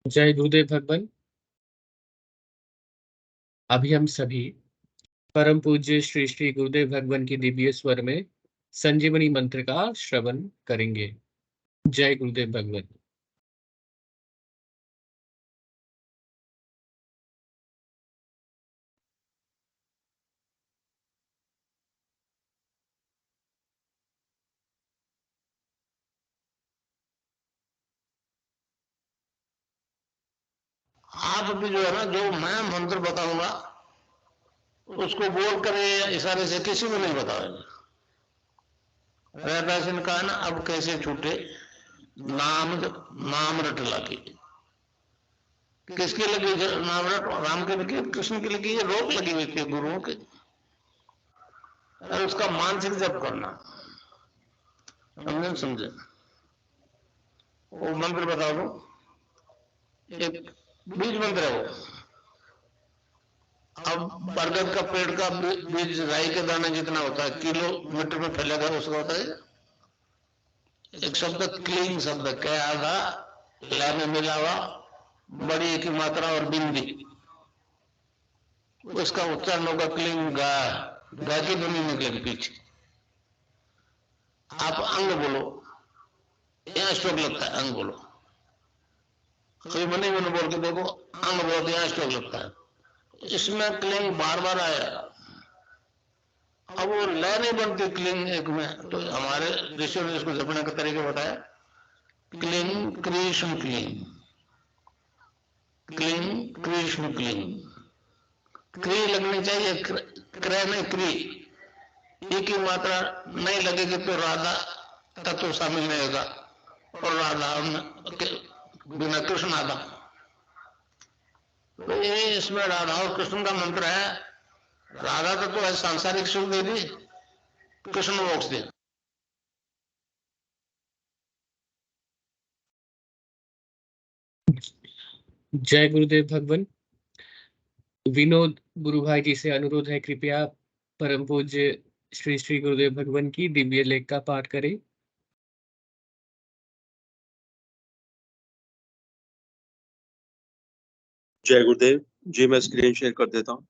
जय गुरुदेव भगवान। अभी हम सभी परम पूज्य श्री श्री गुरुदेव भगवान की दिव्य स्वर में संजीवनी मंत्र का श्रवण करेंगे। जय गुरुदेव भगवान। आप भी जो है ना, जो मैं मंत्र बताऊंगा उसको बोल कर इशारे से किसी को नहीं बताओगे। रैदास ने कहा ना, अब कैसे छूटे नाम नाम रट लगी। किसकी लगी नाम रट? राम की लगी, कृष्ण की लगी, ये रोक लगी हुई थी गुरुओं की। और उसका मानसिक जप करना, समझे समझे। वो मंत्र बता दो, एक बीज मंत्र है वो। अब बरगद का पेड़ का बीज राई के दाने जितना होता है, किलोमीटर में फैलेगा, उसका होता है एक शब्द क्लीन शब्द क्या आधा ला में मिला हुआ बड़ी की मात्रा और बिंदी, उसका उच्चारण होगा क्लीन गा। गा की ध्वनि निकलेगी पीछे। आप अंग बोलो, यहाँ स्ट्रोक लगता है, अंग बोलो। कभी मनी मैंने बोल के देखो, अंग बोलो, यहाँ स्ट्रोक लगता है। इसमें क्लिंग बार बार आया। अब वो लय नहीं बनती क्लिंग एक में, तो हमारे ऋषियों ने इसको जपने का तरीका बताया। Cling Krishna cling, cling Krishna cling. क्री लगनी चाहिए, क्रय नहीं क्री। ई की मात्रा नहीं लगेगी तो राधा तत्व शामिल नहीं होगा, और राधा बिना कृष्ण आधा। तो ये इसमें राधा और कृष्ण का मंत्र है। राधा तत्व है सांसारिक सुख दे दी, कृष्ण मोक्ष दे। जय गुरुदेव भगवान। विनोद गुरु भाई जी से अनुरोध है, कृपया परम पूज्य श्री श्री गुरुदेव भगवान की दिव्य लेख का पाठ करें। जय गुरुदेव जी। मैं स्क्रीन शेयर कर देता हूँ।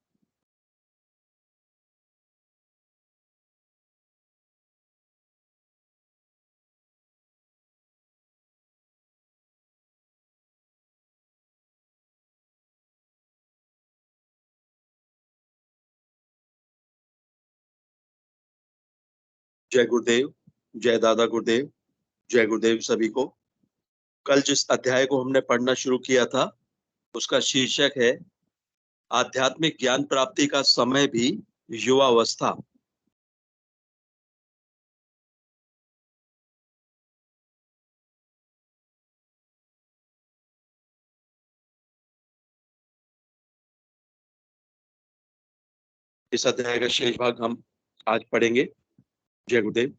जय गुरुदेव, जय दादा गुरुदेव, जय गुरुदेव सभी को। कल जिस अध्याय को हमने पढ़ना शुरू किया था उसका शीर्षक है आध्यात्मिक ज्ञान प्राप्ति का समय भी युवावस्था। इस अध्याय का शेष भाग हम आज पढ़ेंगे। जय गुरुदेव।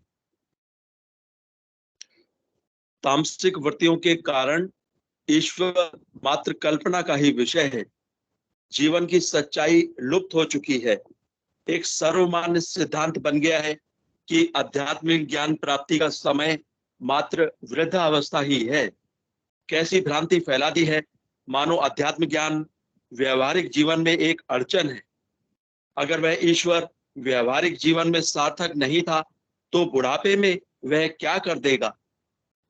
तामसिक वृत्तियों के कारण ईश्वर मात्र कल्पना का ही विषय है। जीवन की सच्चाई लुप्त हो चुकी है। एक सर्वमान्य सिद्धांत बन गया है कि आध्यात्मिक ज्ञान प्राप्ति का समय मात्र वृद्धावस्था ही है। कैसी भ्रांति फैला दी है, मानो आध्यात्मिक ज्ञान व्यवहारिक जीवन में एक अड़चन है। अगर वह ईश्वर व्यवहारिक जीवन में सार्थक नहीं था तो बुढ़ापे में वह क्या कर देगा।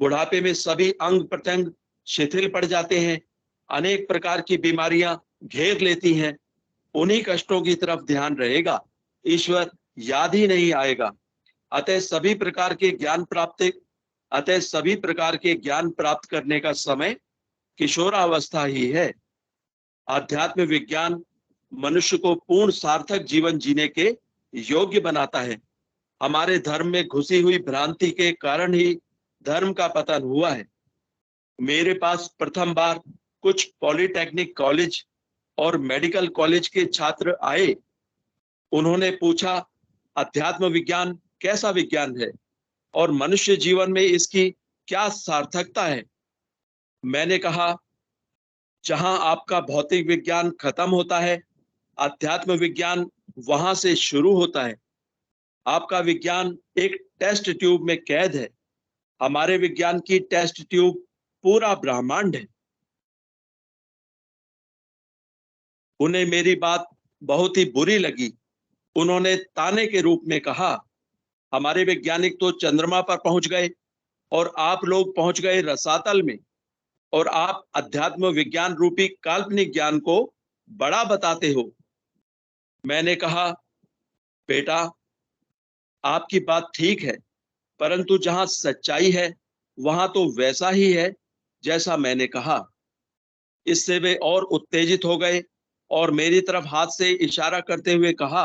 बुढ़ापे में सभी अंग प्रत्यंग शिथिल पड़ जाते हैं, अनेक प्रकार की बीमारियां घेर लेती हैं। उन्हीं कष्टों की तरफ ध्यान रहेगा, ईश्वर याद ही नहीं आएगा। अतः सभी प्रकार के ज्ञान प्राप्त करने का समय किशोरावस्था ही है। आध्यात्म विज्ञान मनुष्य को पूर्ण सार्थक जीवन जीने के योग्य बनाता है। हमारे धर्म में घुसी हुई भ्रांति के कारण ही धर्म का पतन हुआ है। मेरे पास प्रथम बार कुछ पॉलिटेक्निक कॉलेज और मेडिकल कॉलेज के छात्र आए। उन्होंने पूछा, अध्यात्म विज्ञान कैसा विज्ञान है और मनुष्य जीवन में इसकी क्या सार्थकता है। मैंने कहा, जहां आपका भौतिक विज्ञान खत्म होता है, अध्यात्म विज्ञान वहां से शुरू होता है। आपका विज्ञान एक टेस्ट ट्यूब में कैद है। हमारे विज्ञान की टेस्ट ट्यूब पूरा ब्रह्मांड है। उन्हें मेरी बात बहुत ही बुरी लगी। उन्होंने ताने के रूप में कहा, हमारे वैज्ञानिक तो चंद्रमा पर पहुंच गए और आप लोग पहुंच गए रसातल में, और आप अध्यात्म विज्ञान रूपी काल्पनिक ज्ञान को बड़ा बताते हो। मैंने कहा, बेटा, आपकी बात ठीक है, परंतु जहां सच्चाई है वहां तो वैसा ही है जैसा मैंने कहा। इससे वे और उत्तेजित हो गए और मेरी तरफ हाथ से इशारा करते हुए कहा,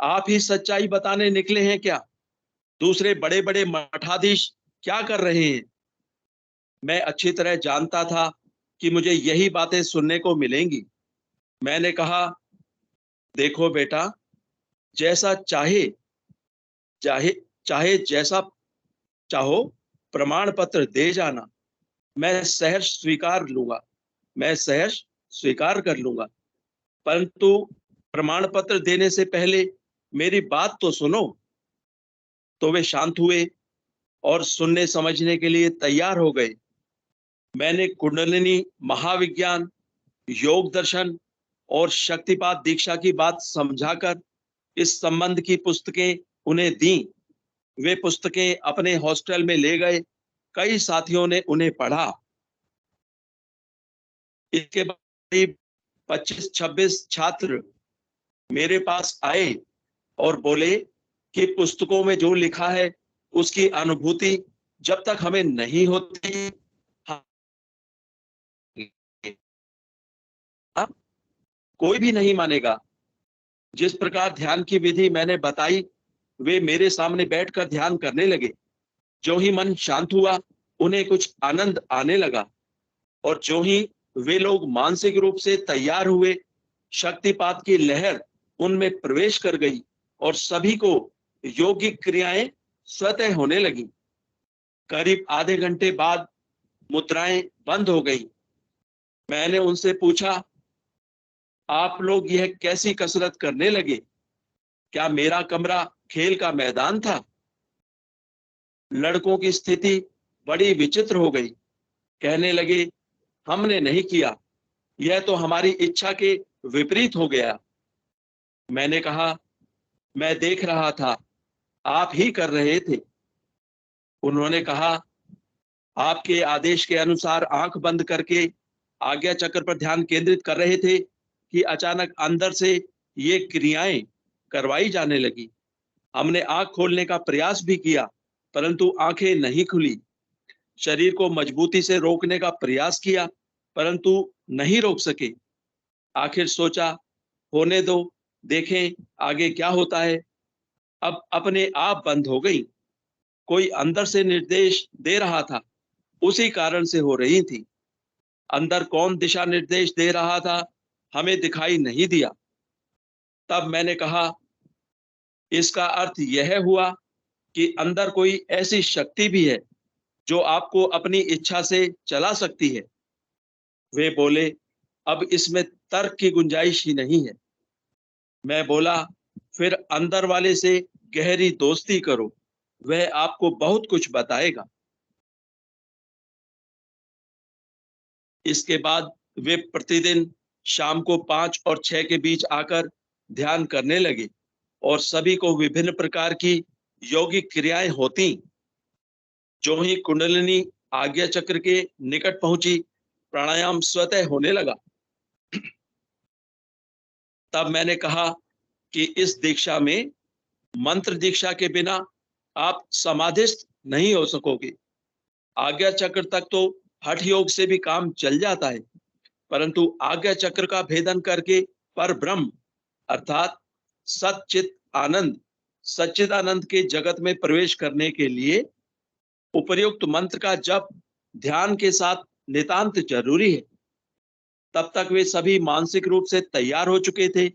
आप ही सच्चाई बताने निकले हैं क्या? दूसरे बड़े बड़े मठाधीश क्या कर रहे हैं? मैं अच्छी तरह जानता था कि मुझे यही बातें सुनने को मिलेंगी। मैंने कहा, देखो बेटा, जैसा चाहे चाहे चाहे जैसा चाहो प्रमाण पत्र दे जाना, मैं सहर्ष स्वीकार लूंगा, मैं सहर्ष स्वीकार कर लूंगा, परंतु प्रमाण पत्र देने से पहले मेरी बात तो सुनो। तो वे शांत हुए और सुनने समझने के लिए तैयार हो गए। मैंने कुंडलिनी महाविज्ञान, योग दर्शन और शक्तिपात दीक्षा की बात समझाकर इस संबंध की पुस्तकें उन्हें दी। वे पुस्तकें अपने हॉस्टल में ले गए। कई साथियों ने उन्हें पढ़ा। इसके बाद 25-26 छात्र मेरे पास आए और बोले कि पुस्तकों में जो लिखा है उसकी अनुभूति जब तक हमें नहीं होती, कोई भी नहीं मानेगा। जिस प्रकार ध्यान की विधि मैंने बताई, वे मेरे सामने बैठकर ध्यान करने लगे। जो ही मन शांत हुआ, उन्हें कुछ आनंद आने लगा, और जो ही वे लोग मानसिक रूप से तैयार हुए, शक्तिपात की लहर उनमें प्रवेश कर गई और सभी को योगिक क्रियाएं स्वतः होने लगी। करीब आधे घंटे बाद मुद्राएं बंद हो गई। मैंने उनसे पूछा, आप लोग यह कैसी कसरत करने लगे? क्या मेरा कमरा खेल का मैदान था? लड़कों की स्थिति बड़ी विचित्र हो गई। कहने लगे, हमने नहीं किया, यह तो हमारी इच्छा के विपरीत हो गया। मैंने कहा, मैं देख रहा था, आप ही कर रहे थे। उन्होंने कहा, आपके आदेश के अनुसार आंख बंद करके आज्ञा चक्र पर ध्यान केंद्रित कर रहे थे कि अचानक अंदर से ये क्रियाएं करवाई जाने लगी। हमने आंख खोलने का प्रयास भी किया, परंतु आंखें नहीं खुली। शरीर को मजबूती से रोकने का प्रयास किया, परंतु नहीं रोक सके। आखिर सोचा, होने दो, देखें आगे क्या होता है। अब अपने आप बंद हो गई। कोई अंदर से निर्देश दे रहा था, उसी कारण से हो रही थी। अंदर कौन दिशा निर्देश दे रहा था, हमें दिखाई नहीं दिया। तब मैंने कहा, इसका अर्थ यह हुआ कि अंदर कोई ऐसी शक्ति भी है जो आपको अपनी इच्छा से चला सकती है। वे बोले, अब इसमें तर्क की गुंजाइश ही नहीं है। मैं बोला, फिर अंदर वाले से गहरी दोस्ती करो, वह आपको बहुत कुछ बताएगा। इसके बाद वे प्रतिदिन शाम को 5 और 6 के बीच आकर ध्यान करने लगे और सभी को विभिन्न प्रकार की योगिक क्रियाएं होती। जो ही कुंडलिनी आज्ञा चक्र के निकट पहुंची, प्राणायाम स्वतः होने लगा। तब मैंने कहा कि इस दीक्षा में मंत्र दीक्षा के बिना आप समाधिस्थ नहीं हो सकोगे। आज्ञा चक्र तक तो हठ योग से भी काम चल जाता है, परंतु आज्ञा चक्र का भेदन करके पर ब्रह्म अर्थात सच्चित आनंद, सच्चिदानंद के जगत में प्रवेश करने के लिए उपर्युक्त मंत्र का जप ध्यान के साथ नितांत जरूरी है। तब तक वे सभी मानसिक रूप से तैयार हो चुके थे।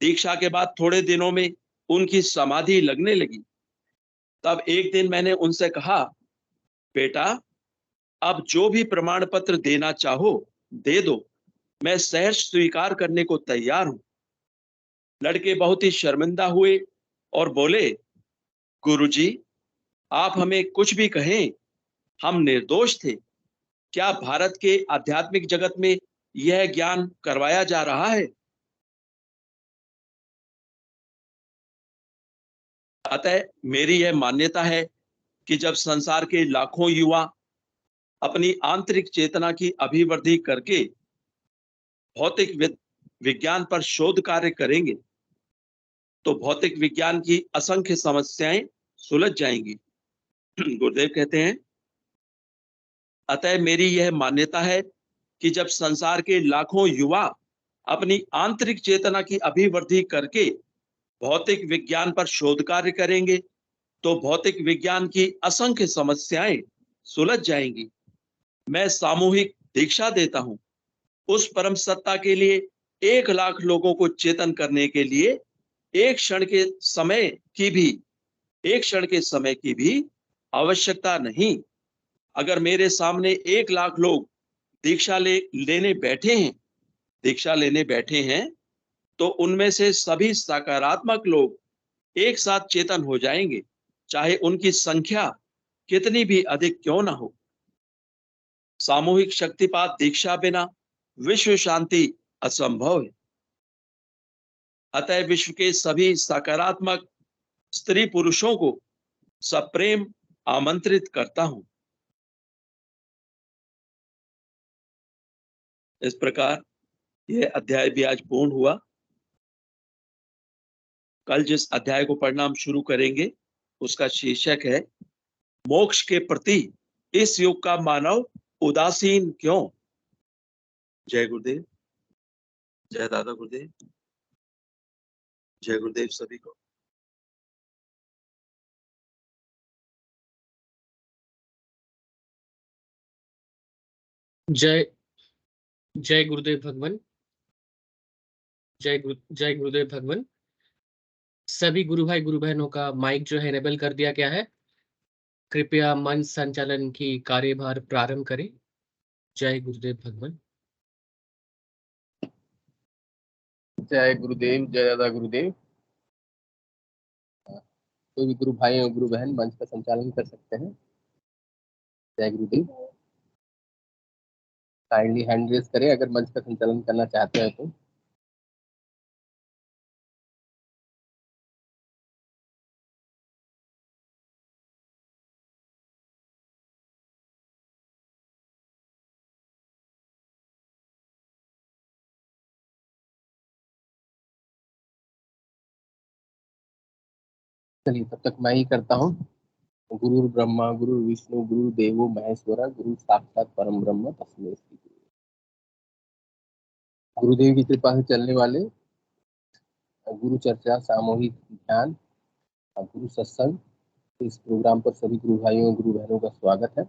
दीक्षा के बाद थोड़े दिनों में उनकी समाधि लगने लगी। तब एक दिन मैंने उनसे कहा, बेटा, अब जो भी प्रमाण पत्र देना चाहो दे दो, मैं सहर्ष स्वीकार करने को तैयार हूं। लड़के बहुत ही शर्मिंदा हुए और बोले, गुरुजी, आप हमें कुछ भी कहें, हम निर्दोष थे। क्या भारत के आध्यात्मिक जगत में यह ज्ञान करवाया जा रहा है। अतः मेरी यह मान्यता है कि जब संसार के लाखों युवा अपनी आंतरिक चेतना की अभिवृद्धि करके भौतिक विज्ञान पर शोध कार्य करेंगे तो भौतिक विज्ञान की असंख्य समस्याएं सुलझ जाएंगी। गुरुदेव कहते हैं, अतः मेरी यह मान्यता है कि जब संसार के लाखों युवा अपनी आंतरिक चेतना की अभिवृद्धि करके भौतिक विज्ञान पर शोध कार्य करेंगे तो भौतिक विज्ञान की असंख्य समस्याएं सुलझ जाएंगी। मैं सामूहिक दीक्षा देता हूं। उस परम सत्ता के लिए 1 लाख लोगों को चेतन करने के लिए एक क्षण के समय की भी आवश्यकता नहीं। अगर मेरे सामने 1 लाख लोग दीक्षा लेने बैठे हैं तो उनमें से सभी सकारात्मक लोग एक साथ चेतन हो जाएंगे, चाहे उनकी संख्या कितनी भी अधिक क्यों ना हो। सामूहिक शक्तिपात दीक्षा बिना विश्व शांति असंभव है। अतः विश्व के सभी सकारात्मक स्त्री पुरुषों को सप्रेम आमंत्रित करता हूं। इस प्रकार यह अध्याय भी आज पूर्ण हुआ। कल जिस अध्याय को पढ़ना हम शुरू करेंगे उसका शीर्षक है, मोक्ष के प्रति इस युग का मानव उदासीन क्यों। जय गुरुदेव, जय दादा गुरुदेव, जय गुरुदेव सभी को। जय जय गुरुदेव भगवान। जय गुरुदेव भगवान। सभी गुरु भाई गुरु बहनों का माइक जो है इनेबल कर दिया गया है। कृपया मंच संचालन की कार्यभार प्रारंभ करें। जय गुरुदेव भगवान। जय गुरुदेव, जय दादा गुरुदेव। कोई भी गुरु भाई और गुरु बहन मंच का संचालन कर सकते हैं। जय गुरुदेव। काइंडली हैंड रेज करें अगर मंच का संचालन करना चाहते हैं तो। चलिए तब तक मैं ही करता हूँ। गुरु ब्रह्मा गुरु विष्णु गुरु देवो महेश्वरा गुरु साक्षात परम ब्रह्म तस्मै श्री गुरु। गुरुदेव की कृपा से चलने वाले गुरु चर्चा, सामूहिक ध्यान और गुरु सत्संग, इस प्रोग्राम पर सभी गुरु भाइयों और गुरु बहनों का स्वागत है।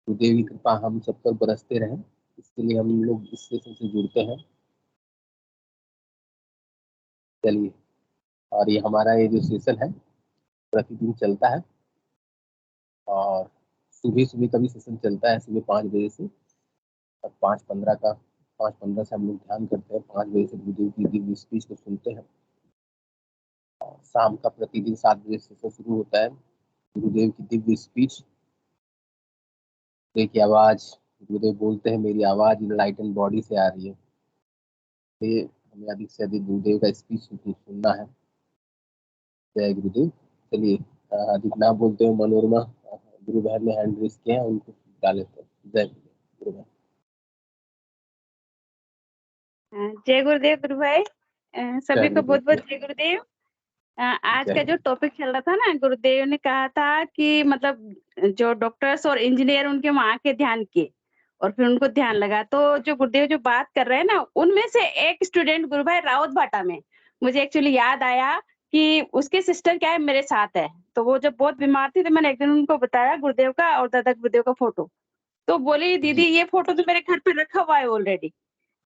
गुरुदेव की कृपा हम सब पर बरसते रहे, इसके लिए हम लोग इस सेशन से जुड़ते हैं। चलिए, और ये हमारा ये जो सेशन है प्रतिदिन चलता है और सुबह का भी सेशन चलता है, सुबह 5 बजे से और 5:15 से हम लोग ध्यान करते हैं। 5 बजे से गुरुदेव की दिव्य स्पीच को सुनते हैं और शाम का प्रतिदिन 7 बजे से शुरू होता है गुरुदेव की दिव्य स्पीच। की आवाज, गुरुदेव बोलते हैं मेरी आवाज इनलाइटन बॉडी से आ रही है। ये हमें अधिक से अधिक गुरुदेव का स्पीच सुनना है। जय गुरुदेव। चलिए, अधिक ना बोलते हुए मनोरमा गुरु बहन ने हैंड रेस किया है, उनको डाल लेते हैं। जय गुरु बहन। जय गुरुदेव गुरु भाई। सभी को बहुत बहुत जय गुरुदेव। आज का जो टॉपिक चल रहा था ना, गुरुदेव ने कहा था कि मतलब जो डॉक्टर्स और इंजीनियर उनके वहां के ध्यान किए और फिर उनको ध्यान लगा। तो जो गुरुदेव जो बात कर रहे हैं ना, उनमें से एक स्टूडेंट गुरु भाई राउत भाटा में मुझे एक्चुअली याद आया कि उसके सिस्टर क्या है मेरे साथ है। तो वो जब बहुत बीमार थी तो मैंने एक दिन उनको बताया गुरुदेव का और दादा गुरुदेव का फोटो। तो बोली दीदी ये फोटो तो मेरे घर पे रखा हुआ है ऑलरेडी।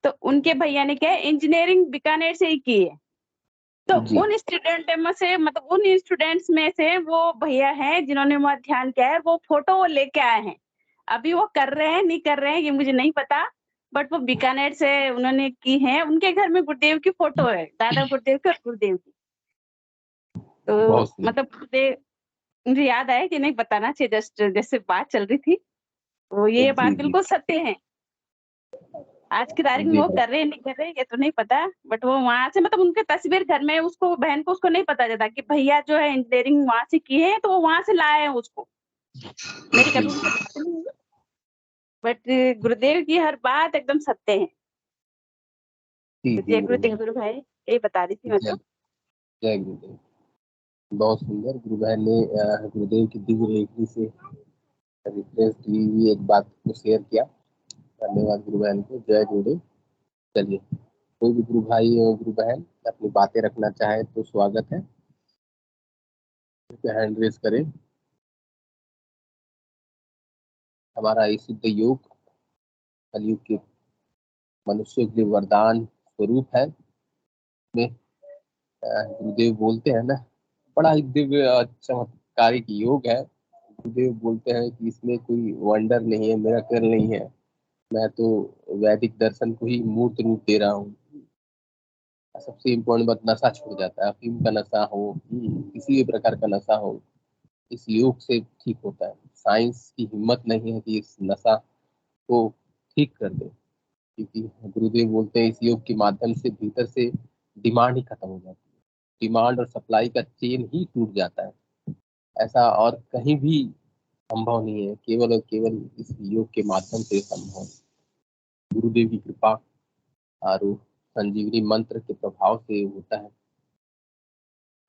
तो उनके भैया ने क्या इंजीनियरिंग बीकानेर से ही की है। तो उन स्टूडेंट में से मतलब उन स्टूडेंट्स में से वो भैया हैं जिन्होंने वहां ध्यान किया है, वो फोटो वो लेके आए हैं। अभी वो कर रहे हैं नहीं कर रहे हैं ये मुझे नहीं पता, बट वो बीकानेर से उन्होंने की है। उनके घर में गुरुदेव की फोटो है, दादा गुरुदेव की और गुरुदेव की। तो मतलब गुरुदेव मुझे याद आया कि नहीं बताना चाहिए, जस्ट जैसे बात चल रही थी, तो ये बात बिल्कुल सत्य है। आज की तारीख में वो कर रहे हैं नहीं कर रहे ये तो नहीं पता, बट वो वहां से मतलब उनके तस्वीर घर में उसको बहन को उसको नहीं पता चलता कि भैया जो है इंजीनियरिंग वहां से की है, तो वो वहां से लाए हैं उसको। मेरी कभी उनसे बात नहीं हुई, बट गुरुदेव की हर बात एकदम सत्य है। जी तो जी जय गुरुदेव। गुरुदेव गुरु भाई, यही बता रही थी मैं जय तो। जय गुरुदेव। बहुत सुंदर गुरु बहन ने गुरुदेव की दिव्य लेखनी से रिफ्रेंस दी हुई एक बात को शेयर किया। धन्यवाद गुरु बहन को। जय गुरुदेव। चलिए, कोई भी गुरु भाई और गुरु बहन अपनी बातें रखना चाहे तो स्वागत है, हैंड रेस करें। हमारा ये सिद्ध योग कलयुग के मनुष्य के लिए वरदान स्वरूप है। में गुरुदेव बोलते हैं ना, बड़ा ही दिव्य चमत्कारिक योग है। गुरुदेव बोलते हैं कि इसमें कोई वंडर नहीं है, मिरेकल नहीं है, मैं तो वैदिक दर्शन को ही मूर्त रूप दे रहा हूँ। सबसे इम्पोर्टेंट बात, नशा छूट जाता है। अफीम का नशा हो, किसी भी प्रकार का नशा हो, इस योग से ठीक होता है। साइंस की हिम्मत नहीं है कि इस नशा को ठीक कर दे, क्योंकि गुरुदेव बोलते हैं इस योग के माध्यम से भीतर से डिमांड ही खत्म हो जाती है। डिमांड और सप्लाई का चेन ही टूट जाता है। ऐसा और कहीं भी संभव नहीं है, केवल और केवल इस योग के माध्यम से संभव है। गुरुदेव की कृपा और संजीवनी मंत्र के प्रभाव से होता है।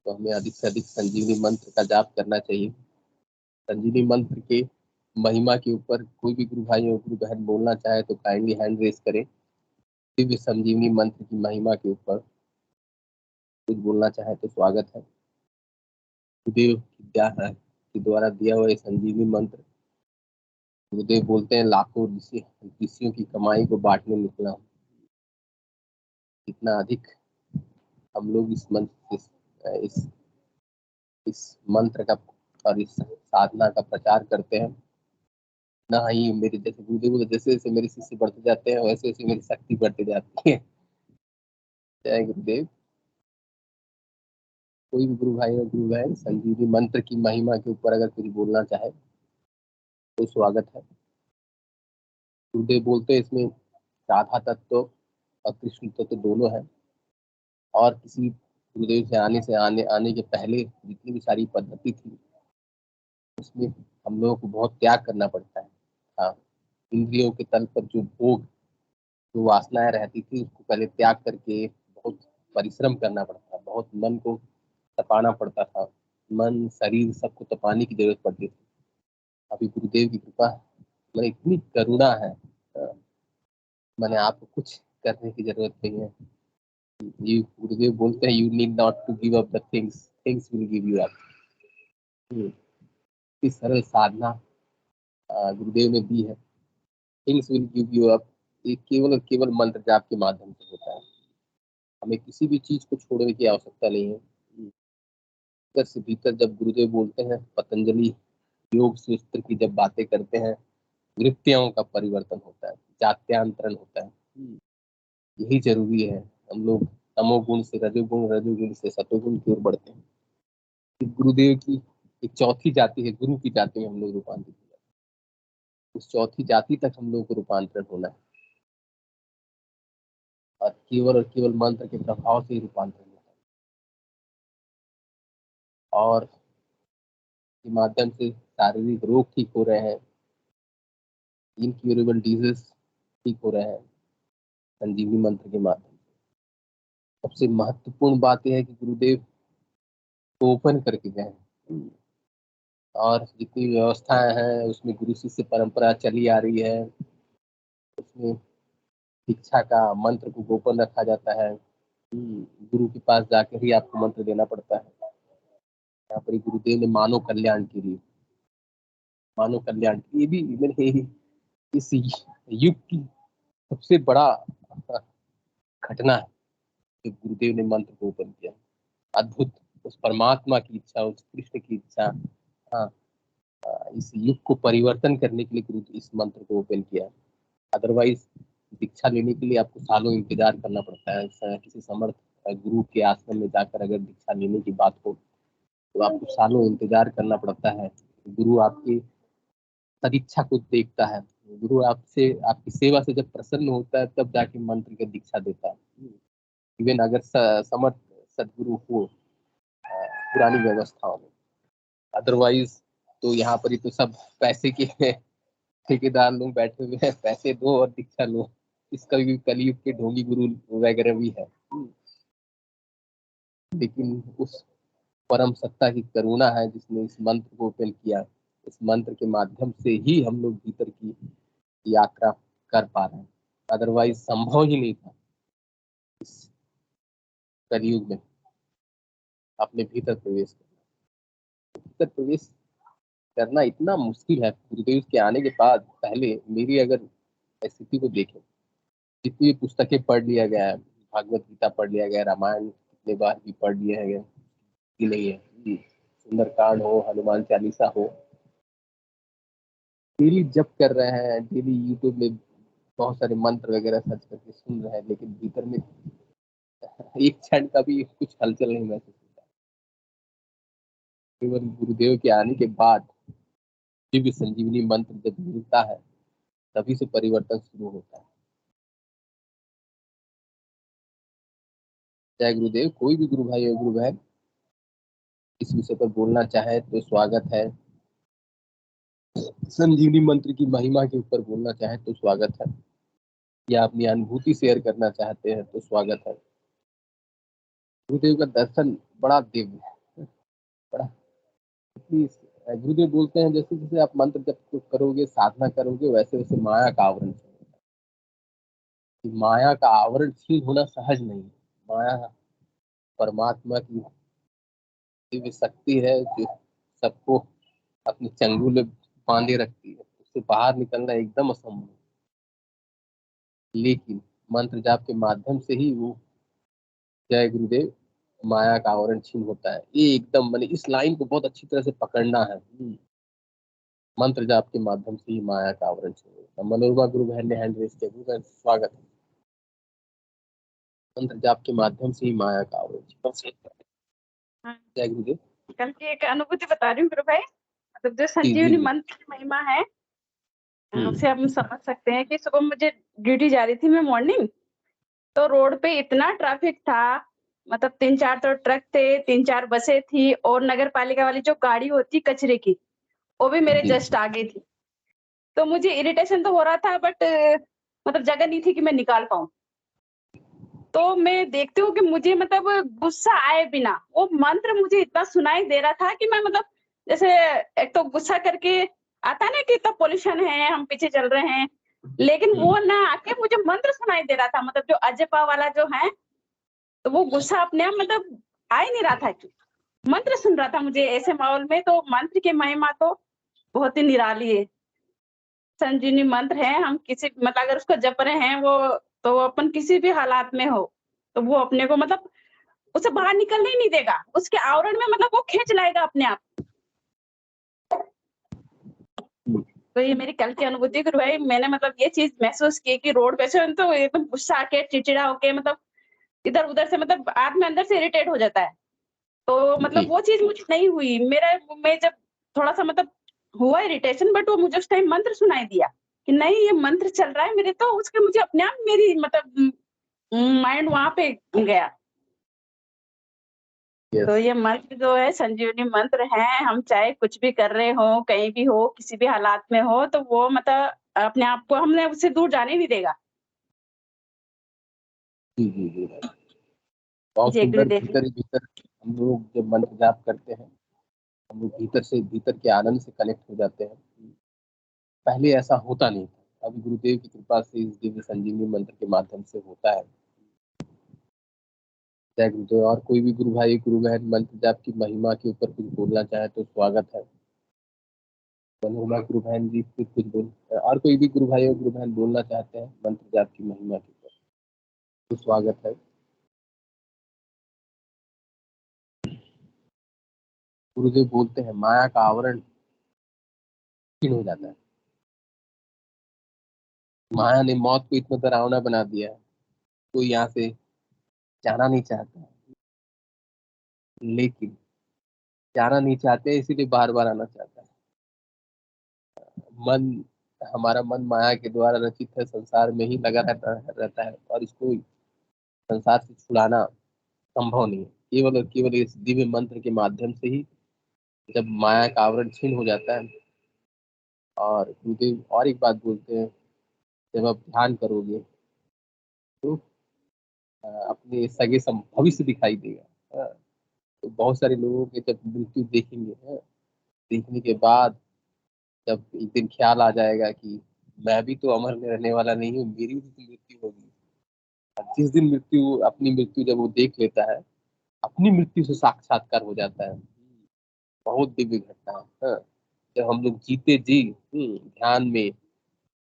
तो हमें अधिक से अधिक संजीवनी मंत्र का जाप करना चाहिए। संजीवनी मंत्र के महिमा के ऊपर कोई भी गुरु भाई और गुरु बहन बोलना चाहे तो काइंडली हैंड रेस करें। दिव्य संजीवनी मंत्र की महिमा के ऊपर कुछ बोलना चाहे तो स्वागत है। गुरुदेव के द्वारा दिया हुआ ये संजीवनी मंत्र, गुरुदेव बोलते हैं लाखों ऋषियों की कमाई को बांटने निकला हूँ। इतना अधिक हम लोग इस मंत्र इस मंत्र का और इस साधना का प्रचार करते हैं ना ही मेरे जैसे गुरुदेव बोले, जैसे जैसे मेरे शिष्य बढ़ते जाते हैं वैसे वैसे मेरी शक्ति बढ़ती जाती है। जय गुरुदेव। कोई भी गुरु भाई और गुरु बहन संजीवनी मंत्र की महिमा के ऊपर अगर कुछ बोलना चाहे तो स्वागत है। गुरुदेव बोलते हैं इसमें राधा तत्व और कृष्ण तत्व दोनों है, और किसी गुरुदेव से आने के पहले जितनी भी सारी पद्धति थी उसमें हम लोगों को बहुत त्याग करना पड़ता है। हाँ, इंद्रियों के तल पर जो भोग, जो वासनाएं रहती थी उसको पहले त्याग करके बहुत परिश्रम करना पड़ता था, बहुत मन को तपाना पड़ता था। मन शरीर सबको तपाने की जरूरत पड़ती थी। अभी गुरुदेव की कृपा, मैंने इतनी करुणा है, मैंने आपको कुछ करने की जरूरत नहीं है। ये गुरुदेव बोलते हैं you need not to give up the things, things will give you up. इस सरल साधना गुरुदेव ने दी है, things will give you up. ये केवल और केवल मंत्र जाप के माध्यम से होता है। हमें किसी भी चीज को छोड़ने की आवश्यकता नहीं है। भीतर से भीतर जब गुरुदेव बोलते हैं, पतंजलि योग सूत्र की जब बातें करते हैं, वृत्तियों का परिवर्तन होता है, जात्यांतरण होता है। यही जरूरी है। हम लोग तमोगुण से रजोगुण, रजोगुण से सतोगुण की ओर बढ़ते हैं। गुरुदेव की एक चौथी जाति है, गुरु की जाति में हम लोग रूपांतरित हो जाते हैं। उस चौथी जाति तक हम लोग को रूपांतरण होना है, और केवल मंत्र के प्रभाव से ही रूपांतरण होता है। और के माध्यम से शारीरिक रोग ठीक हो रहे हैं, इनक्यूरेबल डिजीज ठीक हो रहे हैं संजीवनी मंत्र के माध्यम से। सबसे महत्वपूर्ण बात यह है कि गुरुदेव को ओपन करके गए, और जितनी व्यवस्थाएं हैं उसमें गुरु शिष्य परंपरा चली आ रही है। उसमें शिक्षा का मंत्र को गोपन रखा जाता है। गुरु के पास जाकर ही आपको मंत्र देना पड़ता है। यहाँ पर गुरुदेव ने मानव कल्याण के लिए, मानव कल्याण के लिए भी मैंने इस युग की सबसे बड़ा घटना है जो गुरुदेव ने मंत्र को ओपन किया। अद्भुत, उस परमात्मा की इच्छा, उस कृष्ण की इच्छा, हाँ, इस युग को परिवर्तन करने के लिए गुरु इस मंत्र को ओपन किया। अदरवाइज दीक्षा लेने के लिए आपको सालों इंतजार करना पड़ता है। किसी समर्थ गुरु के आश्रम में जाकर अगर दीक्षा लेने की बात हो तो आपको सालों इंतजार करना पड़ता है। गुरु आपकी सदिच्छा को देखता है, गुरु आपसे, आपकी सेवा से जब प्रसन्न होता है तब जाके मंत्र की दीक्षा देता है। इवन अगर समर्थ सदगुरु हो पुरानी व्यवस्थाओं में, अदरवाइज तो यहाँ पर ही तो सब पैसे के ठेकेदार लोग बैठे हुए हैं, पैसे दो और दीक्षा लो। इसका भी कलयुग के ढोंगी गुरु वगैरह भी है। लेकिन उस परम सत्ता की करुणा है जिसने इस मंत्र को ओपन किया। इस मंत्र के माध्यम से ही हम लोग भीतर की यात्रा कर पा रहे हैं, अदरवाइज संभव ही नहीं था इस कलयुग में अपने भीतर प्रवेश करना। भीतर प्रवेश करना इतना मुश्किल है। गुरुदेव के आने के बाद पहले मेरी अगर स्थिति को देखें, जितनी भी पुस्तकें पढ़ लिया गया है, भागवत गीता पढ़ लिया गया, रामायण कितने बार भी पढ़ लिया गया कि नहीं है, सुंदरकांड हो, हनुमान चालीसा हो, डेली जप कर रहे हैं, डेली यूट्यूब में बहुत सारे मंत्र वगैरह सर्च करके सुन रहे हैं, लेकिन भीतर में एक क्षण का भी कुछ हलचल नहीं महसूस होता। केवल गुरुदेव के आने के बाद दिव्य संजीवनी मंत्र जब मिलता है तभी से परिवर्तन शुरू होता है। जय गुरुदेव। कोई भी गुरु भाई और गुरु बहन इस विषय पर बोलना चाहे तो स्वागत है। संजीवनी मंत्र की महिमा के ऊपर बोलना चाहे तो स्वागत है, या अपनी अनुभूति शेयर करना चाहते हैं तो स्वागत है। गुरुदेव का दर्शन बड़ा दिव्य है, बड़ा। गुरुदेव बोलते हैं जैसे जैसे आप मंत्र जब करोगे, साधना करोगे, वैसे वैसे माया का आवरण छीन। माया का आवरण छीन होना सहज नहीं है। माया परमात्मा की दिव्य शक्ति है जो सबको अपने चंगुल में बांधे रखती है, उससे बाहर निकलना एकदम असंभव। लेकिन मंत्र जाप के माध्यम से ही वो, जय गुरुदेव, माया का आवरण छीन होता है। ये एकदम मैंने इस लाइन को बहुत अच्छी तरह से पकड़ना है। मंत्र जाप के माध्यम से ही माया का आवरण छीन होता है। मनोरमा गुरु बहन ने हैंड रेज किया। गुरु बहन स्वागत है। मंत्र जाप के माध्यम से ही माया का आवरण छीन। हाँ, जय गुरुदेव। कल की एक अनुभूति बता रही हूँ गुरु भाई। मतलब जो जी संजीवनी जी। मंत्र की महिमा है, उसे हम समझ सकते हैं कि सुबह मुझे ड्यूटी जा रही थी मैं मॉर्निंग, तो रोड पे इतना ट्रैफिक था, मतलब 3-4 तो ट्रक थे, 3-4 बसें थी, और नगर पालिका वाली जो गाड़ी होती कचरे की, वो भी मेरे जी। जस्ट आगे थी। तो मुझे इरिटेशन तो हो रहा था, बट मतलब जगह नहीं थी कि मैं निकाल पाऊं। तो मैं देखती हूँ कि मुझे मतलब गुस्सा आए बिना वो मंत्र मुझे इतना सुनाई दे रहा था कि मैं मतलब जैसे, एक तो गुस्सा करके आता है ना कि इतना पोल्यूशन है, हम पीछे चल रहे हैं, लेकिन वो ना आके मुझे मंत्र सुनाई दे रहा था, मतलब जो अजपा वाला जो है, तो वो गुस्सा अपने आप मतलब आ ही नहीं रहा था कि मंत्र सुन रहा था मुझे ऐसे माहौल में। तो मंत्र की महिमा तो बहुत ही निराली है। संजीवनी मंत्र है, हम किसी मतलब अगर उसको जप रहे हैं वो, तो अपन किसी भी हालात में हो तो वो अपने को मतलब उसे बाहर निकलने ही नहीं देगा, उसके आवरण में मतलब वो खींच लाएगा अपने आप। तो ये मेरी कल की अनुभूति गुरु भाई, मैंने मतलब ये चीज महसूस की कि रोड पे से तो एकदम गुस्सा आके चिड़चिड़ा होके मतलब इधर उधर से मतलब आदमी अंदर से इरिटेट हो जाता है। तो मतलब वो चीज मुझे नहीं हुई। मैं जब थोड़ा सा मतलब हुआ इरिटेशन, बट वो मुझे उस टाइम मंत्र सुनाई दिया कि नहीं ये मंत्र चल रहा है मेरे, तो उसके मुझे अपने आप मेरी मतलब माइंड वहां पे गया। तो ये मंत्र जो है संजीवनी मंत्र है, हम चाहे कुछ भी कर रहे हो, कहीं भी हो, किसी भी हालात में हो, तो वो मतलब अपने आप को हमने उससे दूर जाने नहीं देगा। जी जी जी। बहुत जय सुंदर। गुरुदेव। भीतर ही भीतर हम लोग जब मंत्र जाप करते हैं, हम लोग भीतर से, भीतर के आनंद से कनेक्ट हो जाते हैं। पहले ऐसा होता नहीं था, अभी गुरुदेव की कृपा से इस दिव्य संजीवनी मंत्र के माध्यम से होता है। जय गुरुदेव। और कोई भी गुरु भाई गुरु बहन मंत्र जाप की महिमा के ऊपर कुछ बोलना चाहे तो स्वागत है। मनोरमा गुरु बहन जी फिर कुछ बोल, और कोई भी गुरु भाई और गुरु बहन बोलना चाहते हैं मंत्र जाप की महिमा के ऊपर तो स्वागत है। गुरुदेव बोलते हैं माया का आवरण क्षीण हो जाता है। माया ने मौत को इतना डरावना बना दिया है, कोई यहाँ से जाना नहीं चाहता, लेकिन जाना नहीं चाहते इसीलिए बार बार आना चाहता है। मन हमारा मन माया के द्वारा रचित है, संसार में ही लगा रहता है और इसको संसार से छुड़ाना संभव नहीं है। केवल और केवल इस दिव्य मंत्र के माध्यम से ही जब माया का आवरण छीन हो जाता है। और गुरुदेव और एक बात बोलते हैं, जब आप ध्यान करोगे तो अपने सगे भविष्य दिखाई देगा। तो बहुत सारे लोगों के जब मृत्यु देखेंगे, देखने के बाद जब एक दिन ख्याल आ जाएगा कि मैं भी तो अमर में रहने वाला नहीं हूँ, मेरी भी तो मृत्यु होगी। और जिस दिन अपनी मृत्यु जब वो देख लेता है, अपनी मृत्यु से साक्षात्कार हो जाता है। बहुत दिव्य घटना है। जब हम लोग जीते जी ध्यान में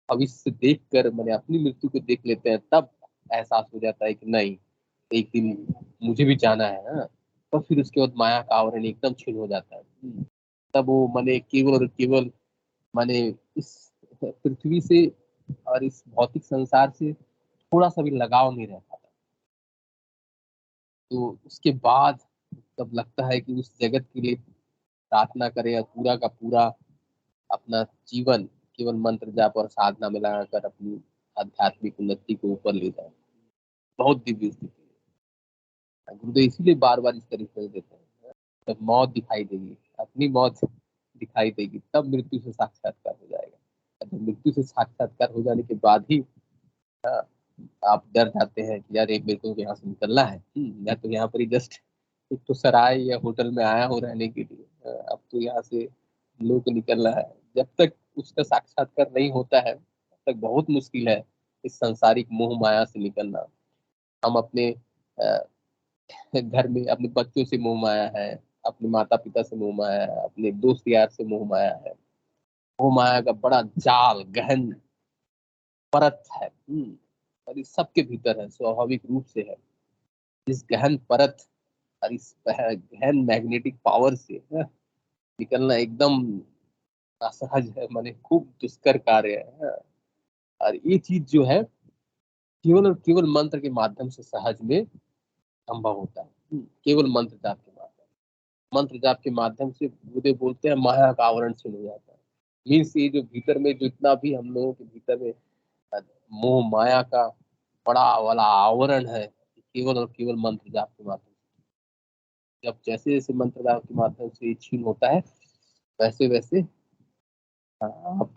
भविष्य देख कर मैंने अपनी मृत्यु को देख लेते हैं, तब एहसास हो जाता है कि नहीं, एक दिन मुझे भी जाना है। तो फिर उसके बाद माया का आवरण एकदम छीन हो जाता है। तब वो मैंने केवल और केवल मैंने इस पृथ्वी से और इस भौतिक संसार से थोड़ा सा भी लगाव नहीं रह पाता। तो उसके बाद तब लगता है कि उस जगत के लिए प्रार्थना करें और पूरा का पूरा अपना जीवन केवल मंत्र जाप और साधना में लगाकर अपनी आध्यात्मिक उन्नति को ऊपर ले जाए। बहुत दिव्य स्थिति है। गुरुदेव इसीलिए बार बार इस तरीके से देते हैं, जब मौत दिखाई देगी, अपनी मौत दिखाई देगी, तब मृत्यु से साक्षात्कार हो जाएगा। जब मृत्यु से साक्षात्कार हो जाने के बाद ही आप डर जाते हैं कि यार एक मेरे को यहाँ से निकलना है। या तो यहाँ पर ही जस्ट एक तो सराय या होटल में आया हूँ रहने के लिए, अब तो यहाँ से लोग को निकलना है। जब तक उसका साक्षात्कार नहीं होता है तब तक बहुत मुश्किल है इस संसारिक मोह माया से निकलना। हम अपने घर में अपने बच्चों से मोह माया है, अपने माता पिता से मोह माया है, अपने दोस्त यार से मोह माया है। मोह माया का बड़ा जाल गहन परत है। और इस सबके भीतर है, स्वाभाविक रूप से है। इस गहन परत और इस गहन मैग्नेटिक पावर से निकलना एकदम असहज है, माने खूब दुष्कर कार्य है। और ये चीज जो है केवल और केवल मंत्र के माध्यम से सहज में संभव होता है। केवल मंत्र जाप के माध्यम, मंत्र जाप के माध्यम से गुरुदेव बोलते हैं माया का आवरण छीन हो जाता है। मीन्स ये जो भीतर में जितना भी हम लोगों के भीतर में मोह माया का बड़ा वाला आवरण है, केवल और केवल मंत्र जाप के माध्यम से। जब जैसे जैसे मंत्र जाप के माध्यम से छीन होता है, वैसे वैसे आप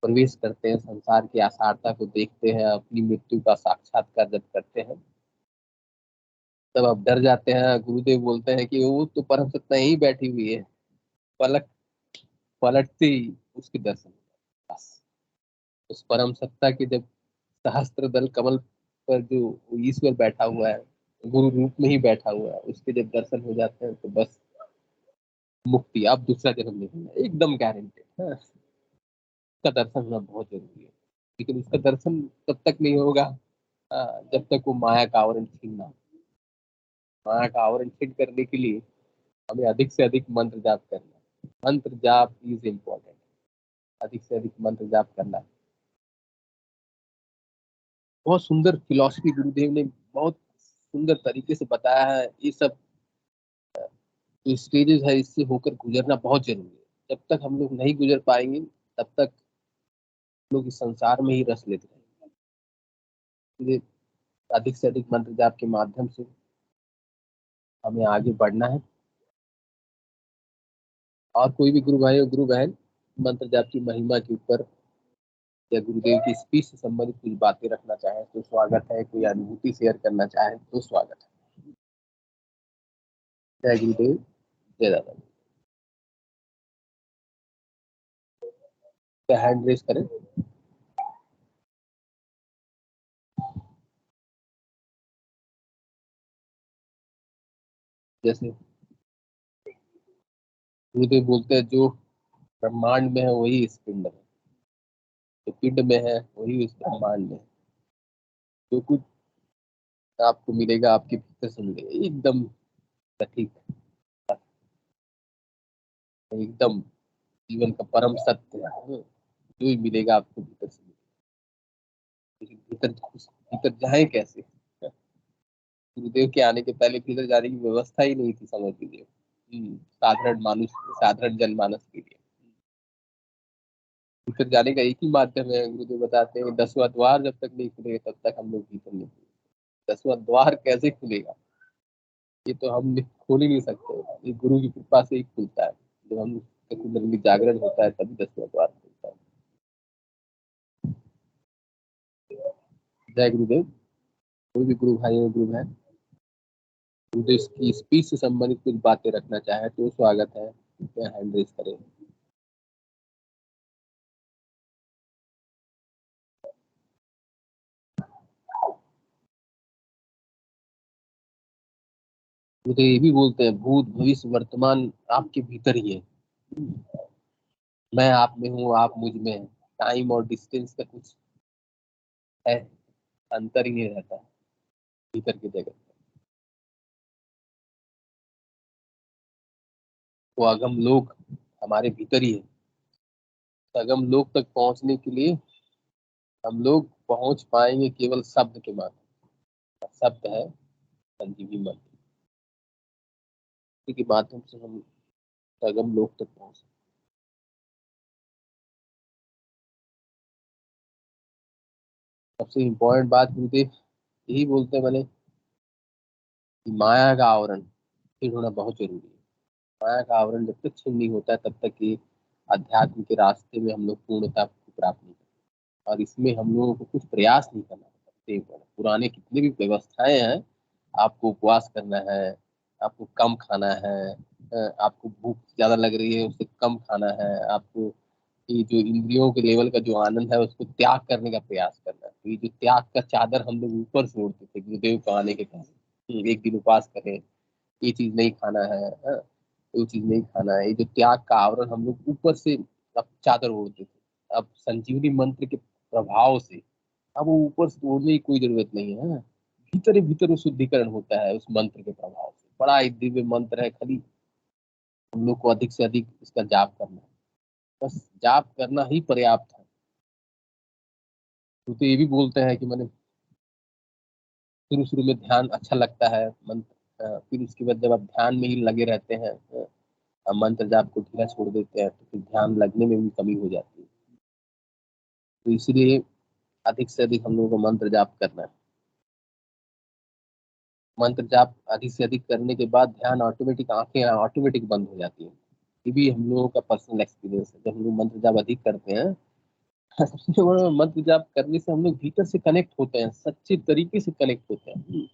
प्रवेश करते हैं, संसार की आसारता को देखते हैं, अपनी मृत्यु का साक्षात्कार जब करते हैं तब आप डर जाते हैं। गुरुदेव बोलते हैं कि वो तो परम सत्ता यही बैठी हुई है, पलक पलटते ही उसके दर्शन होते हैं। बस उस परम सत्ता के जब सहस्त्र दल कमल पर जो ईश्वर बैठा हुआ है, गुरु रूप में ही बैठा हुआ है, उसके जब दर्शन हो जाते हैं तो बस मुक्ति, आप दूसरा जन्म नहीं लेना, एकदम गारंटेड है। उसका दर्शन होना बहुत जरूरी है, लेकिन उसका दर्शन तब तक नहीं होगा जब तक वो माया का आवरण छीनना। माया का आवरण छीन करने के लिए हमें अधिक से अधिक मंत्र जाप करना। मंत्र जाप इज इम्पोर्टेंट, अधिक से अधिक मंत्र जाप करना। बहुत सुंदर फिलॉसफी गुरुदेव ने बहुत सुंदर तरीके से बताया है। ये सब जो स्टेजेस है इससे होकर गुजरना बहुत जरूरी है। जब तक हम लोग नहीं गुजर पाएंगे तब तक लोग इस संसार में ही रस लेते रहेंगे। इसलिए अधिक से अधिक मंत्र जाप के माध्यम से हमें आगे बढ़ना है। और कोई भी गुरु भाई और गुरु बहन मंत्र जाप की महिमा के ऊपर या गुरुदेव की स्पीच से संबंधित कुछ बातें रखना चाहे तो स्वागत है। कोई अनुभूति शेयर करना चाहे तो स्वागत है। जय गुरुदेव, जय दादा। हैंड रेस करें। जैसे गुरुदेव बोलते हैं जो ब्रह्मांड में है वही इस पिंड में, जो पिंड में है वही इस ब्रह्मांड में है। जो कुछ आपको मिलेगा आपके भीतर से मिलेगा, एकदम सटीक, एकदम जीवन का परम सत्य है। जो भी मिलेगा आपको भीतर से मिलेगा, लेकिन भीतर जाए कैसे? गुरुदेव के आने के पहले भीतर जाने की व्यवस्था ही नहीं थी, समझ लीजिए। साधारण मानुष, साधारण जनमानस के लिए। भीतर जाने का एक ही माध्यम है, गुरुदेव बताते हैं 10वां द्वार जब तक नहीं खुलेगा तब तक हम लोग भीतर नहीं खुलेंगे। 10वां द्वार कैसे खुलेगा, ये तो हम खोल ही नहीं सकते, ये गुरु की कृपा से ही खुलता है। जब हम कुंडली जागरण होता है तभी 10वां द्वार खुलता है। जय गुरुदेव। कोई भी गुरु भाई और गुरु बहन गुरुदेव की स्पीच से संबंधित कुछ बातें रखना चाहे तो स्वागत है, हैंड रेज करें। गुरुदेव ये भी बोलते हैं भूत भविष्य वर्तमान आपके भीतर ही है, मैं आप में हूँ आप मुझ में है, टाइम और डिस्टेंस का कुछ है, अंतर ही नहीं रहता भीतर की जगह। वो अगम लोक हमारे भीतर ही है। अगम लोक तक पहुंचने के लिए हम लोग पहुंच पाएंगे केवल शब्द के माध्यम। शब्द है संजीवनी मंत्र, के माध्यम से हम अगम लोक तक पहुंच। सबसे इम्पोर्टेंट बात गुरुदेव यही बोलते हैं मैंने कि माया का आवरण छीन होना बहुत जरूरी है। माया का आवरण जब तक छीन नहीं होता है तब तक ये अध्यात्म के रास्ते में हम लोग पूर्णता को प्राप्त नहीं करते, और इसमें हम लोगों को कुछ प्रयास नहीं करना पड़ता। पुराने कितने भी व्यवस्थाएं हैं, आपको उपवास करना है, आपको कम खाना है, आपको भूख ज्यादा लग रही है उससे कम खाना है, आपको ये जो इंद्रियों के लेवल का जो आनंद है उसको त्याग करने का प्रयास करना है। तो ये जो त्याग का चादर हम लोग ऊपर से ओढ़ते थे गुरुदेव को आने के कारण, एक दिन उपवास करें, ये चीज नहीं खाना है, वो चीज नहीं खाना है, ये जो त्याग का आवरण हम लोग ऊपर से अब चादर ओढ़ते थे, अब संजीवनी मंत्र के प्रभाव से अब वो ऊपर से ओढ़ने की कोई जरूरत नहीं है। भीतर ही भीतर वो शुद्धिकरण होता है उस मंत्र के प्रभाव से। बड़ा एक दिव्य मंत्र है, खाली हम लोग को अधिक से अधिक इसका जाप करना है, बस जाप करना ही पर्याप्त है। तो ये भी बोलते हैं कि मैंने शुरू शुरू में ध्यान अच्छा लगता है मंत्र, फिर उसके बाद जब आप ध्यान में ही लगे रहते हैं, मंत्र जाप को ढीला छोड़ देते हैं तो फिर ध्यान लगने में भी कमी हो जाती है। तो इसलिए अधिक से अधिक हम लोगों को मंत्र जाप करना है। मंत्र जाप अधिक से अधिक करने के बाद ध्यान ऑटोमेटिक, आंखें ऑटोमेटिक बंद हो जाती हैं। ये भी हम लोगों का पर्सनल एक्सपीरियंस है। जब हम लोग मंत्र जाप अधिक करते हैं, सबसे बड़ा मंत्र जाप करने से हम लोग भीतर से कनेक्ट होते हैं, सच्चे तरीके से कनेक्ट होते हैं।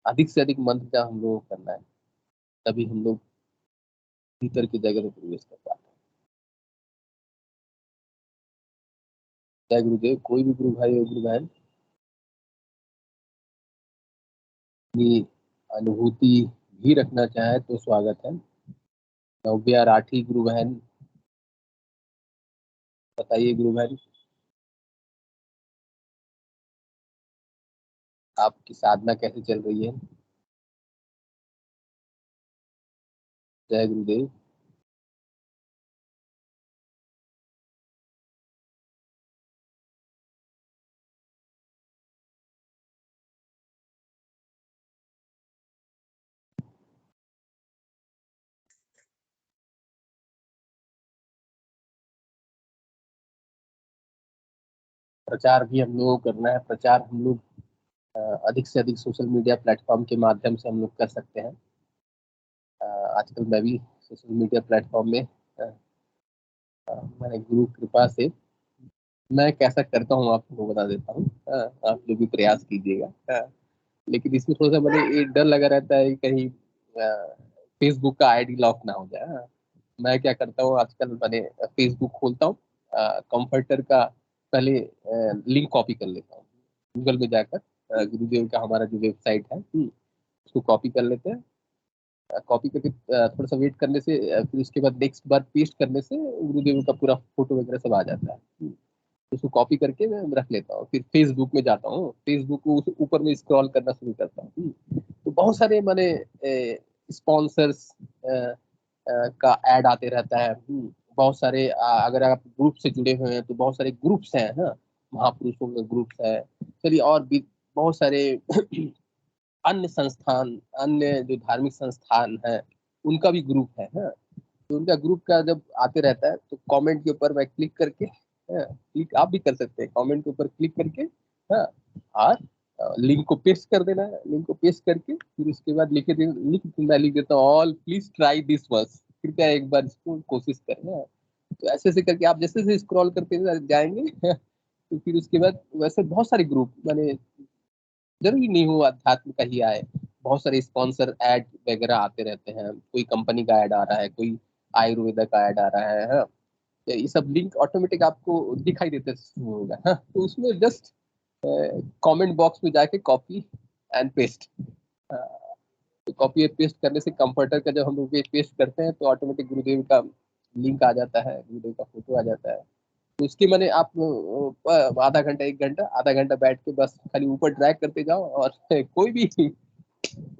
अधिक से अधिक मंत्र जाप हम लोगों को करना है, तभी हम लोग भीतर की जगह में प्रवेश कर पाते हैं। जय गुरुदेव। कोई भी गुरु भाई और गुरु बहन अपनी अनुभूति भी रखना चाहे तो स्वागत है। नव्या राठी गुरु बहन, बताइए गुरु बहन, आपकी साधना कैसे चल रही है? जय गुरुदेव। प्रचार भी हम लोगों को करना है। प्रचार हम लोग अधिक से अधिक सोशल मीडिया प्लेटफॉर्म के माध्यम से हम लोग कर सकते हैं। आजकल मैं भी सोशल मीडिया प्लेटफॉर्म में मैंने गुरु कृपा से मैं कैसा करता हूँ आपको बता देता हूँ। आप लोग भी प्रयास कीजिएगा। लेकिन इसमें थोड़ा सा मुझे एक डर लगा रहता है कि कहीं फेसबुक का आईडी लॉक ना हो जाए। मैं क्या करता हूँ आजकल, मैंने फेसबुक खोलता हूँ, कंफर्टर का पहले लिंक कॉपी कर लेता हूँ गूगल में जाकर। गुरुदेव का हमारा जो वेबसाइट है, उसको कॉपी कर लेते हैं। कॉपी करके थोड़ा सा वेट करने से, फिर उसके बाद नेक्स्ट बार पेस्ट करने से गुरुदेव का पूरा फोटो वगैरह सब आ जाता है। उसको कॉपी करके मैं रख लेता हूँ, फिर फेसबुक में जाता हूँ, फेसबुक को ऊपर में स्क्रॉल करना शुरू करता हूँ। तो बहुत सारे मैंने स्पॉन्सर्स का ऐड आते रहता है। बहुत सारे अगर आप ग्रुप से जुड़े हुए हैं तो बहुत सारे ग्रुप्स हैं, हाँ, महापुरुषों के ग्रुप्स है। चलिए, और भी बहुत सारे अन्य संस्थान, अन्य जो धार्मिक संस्थान है उनका भी ग्रुप है, हाँ। तो उनका ग्रुप का जब आते रहता है तो कमेंट के ऊपर मैं क्लिक करके, क्लिक आप भी कर सकते हैं, कमेंट के ऊपर क्लिक करके, हाँ, और लिंक को पेस्ट कर देना है। लिंक को पेस्ट करके फिर उसके बाद मैं लिख देता हूँ all please try this verse, कृपया एक बार इसको कोशिश करना। तो ऐसे ऐसे करके आप जैसे जैसे स्क्रॉल करते जाएंगे तो फिर उसके बाद वैसे बहुत सारे ग्रुप, मैंने जरूरी नहीं हो अध्यात्म का ही आए, बहुत सारे स्पॉन्सर ऐड वगैरह आते रहते हैं। कोई कंपनी का ऐड आ रहा है, कोई आयुर्वेदा का ऐड आ रहा है, हाँ? तो ये सब लिंक ऑटोमेटिक आपको दिखाई देते शुरू होगा, हाँ? तो उसमें जस्ट कमेंट बॉक्स में जाके कॉपी एंड पेस्ट, तो कॉपी एंड पेस्ट करने से कंफर्टर का जब हम लोग पेस्ट करते हैं तो ऑटोमेटिक गुरुदेव का लिंक आ जाता है, गुरुदेव का फोटो आ जाता है। तो उसके मैंने आप आधा घंटा 1 घंटा आधा घंटा बैठ के बस खाली ऊपर ड्रैग करते जाओ और कोई भी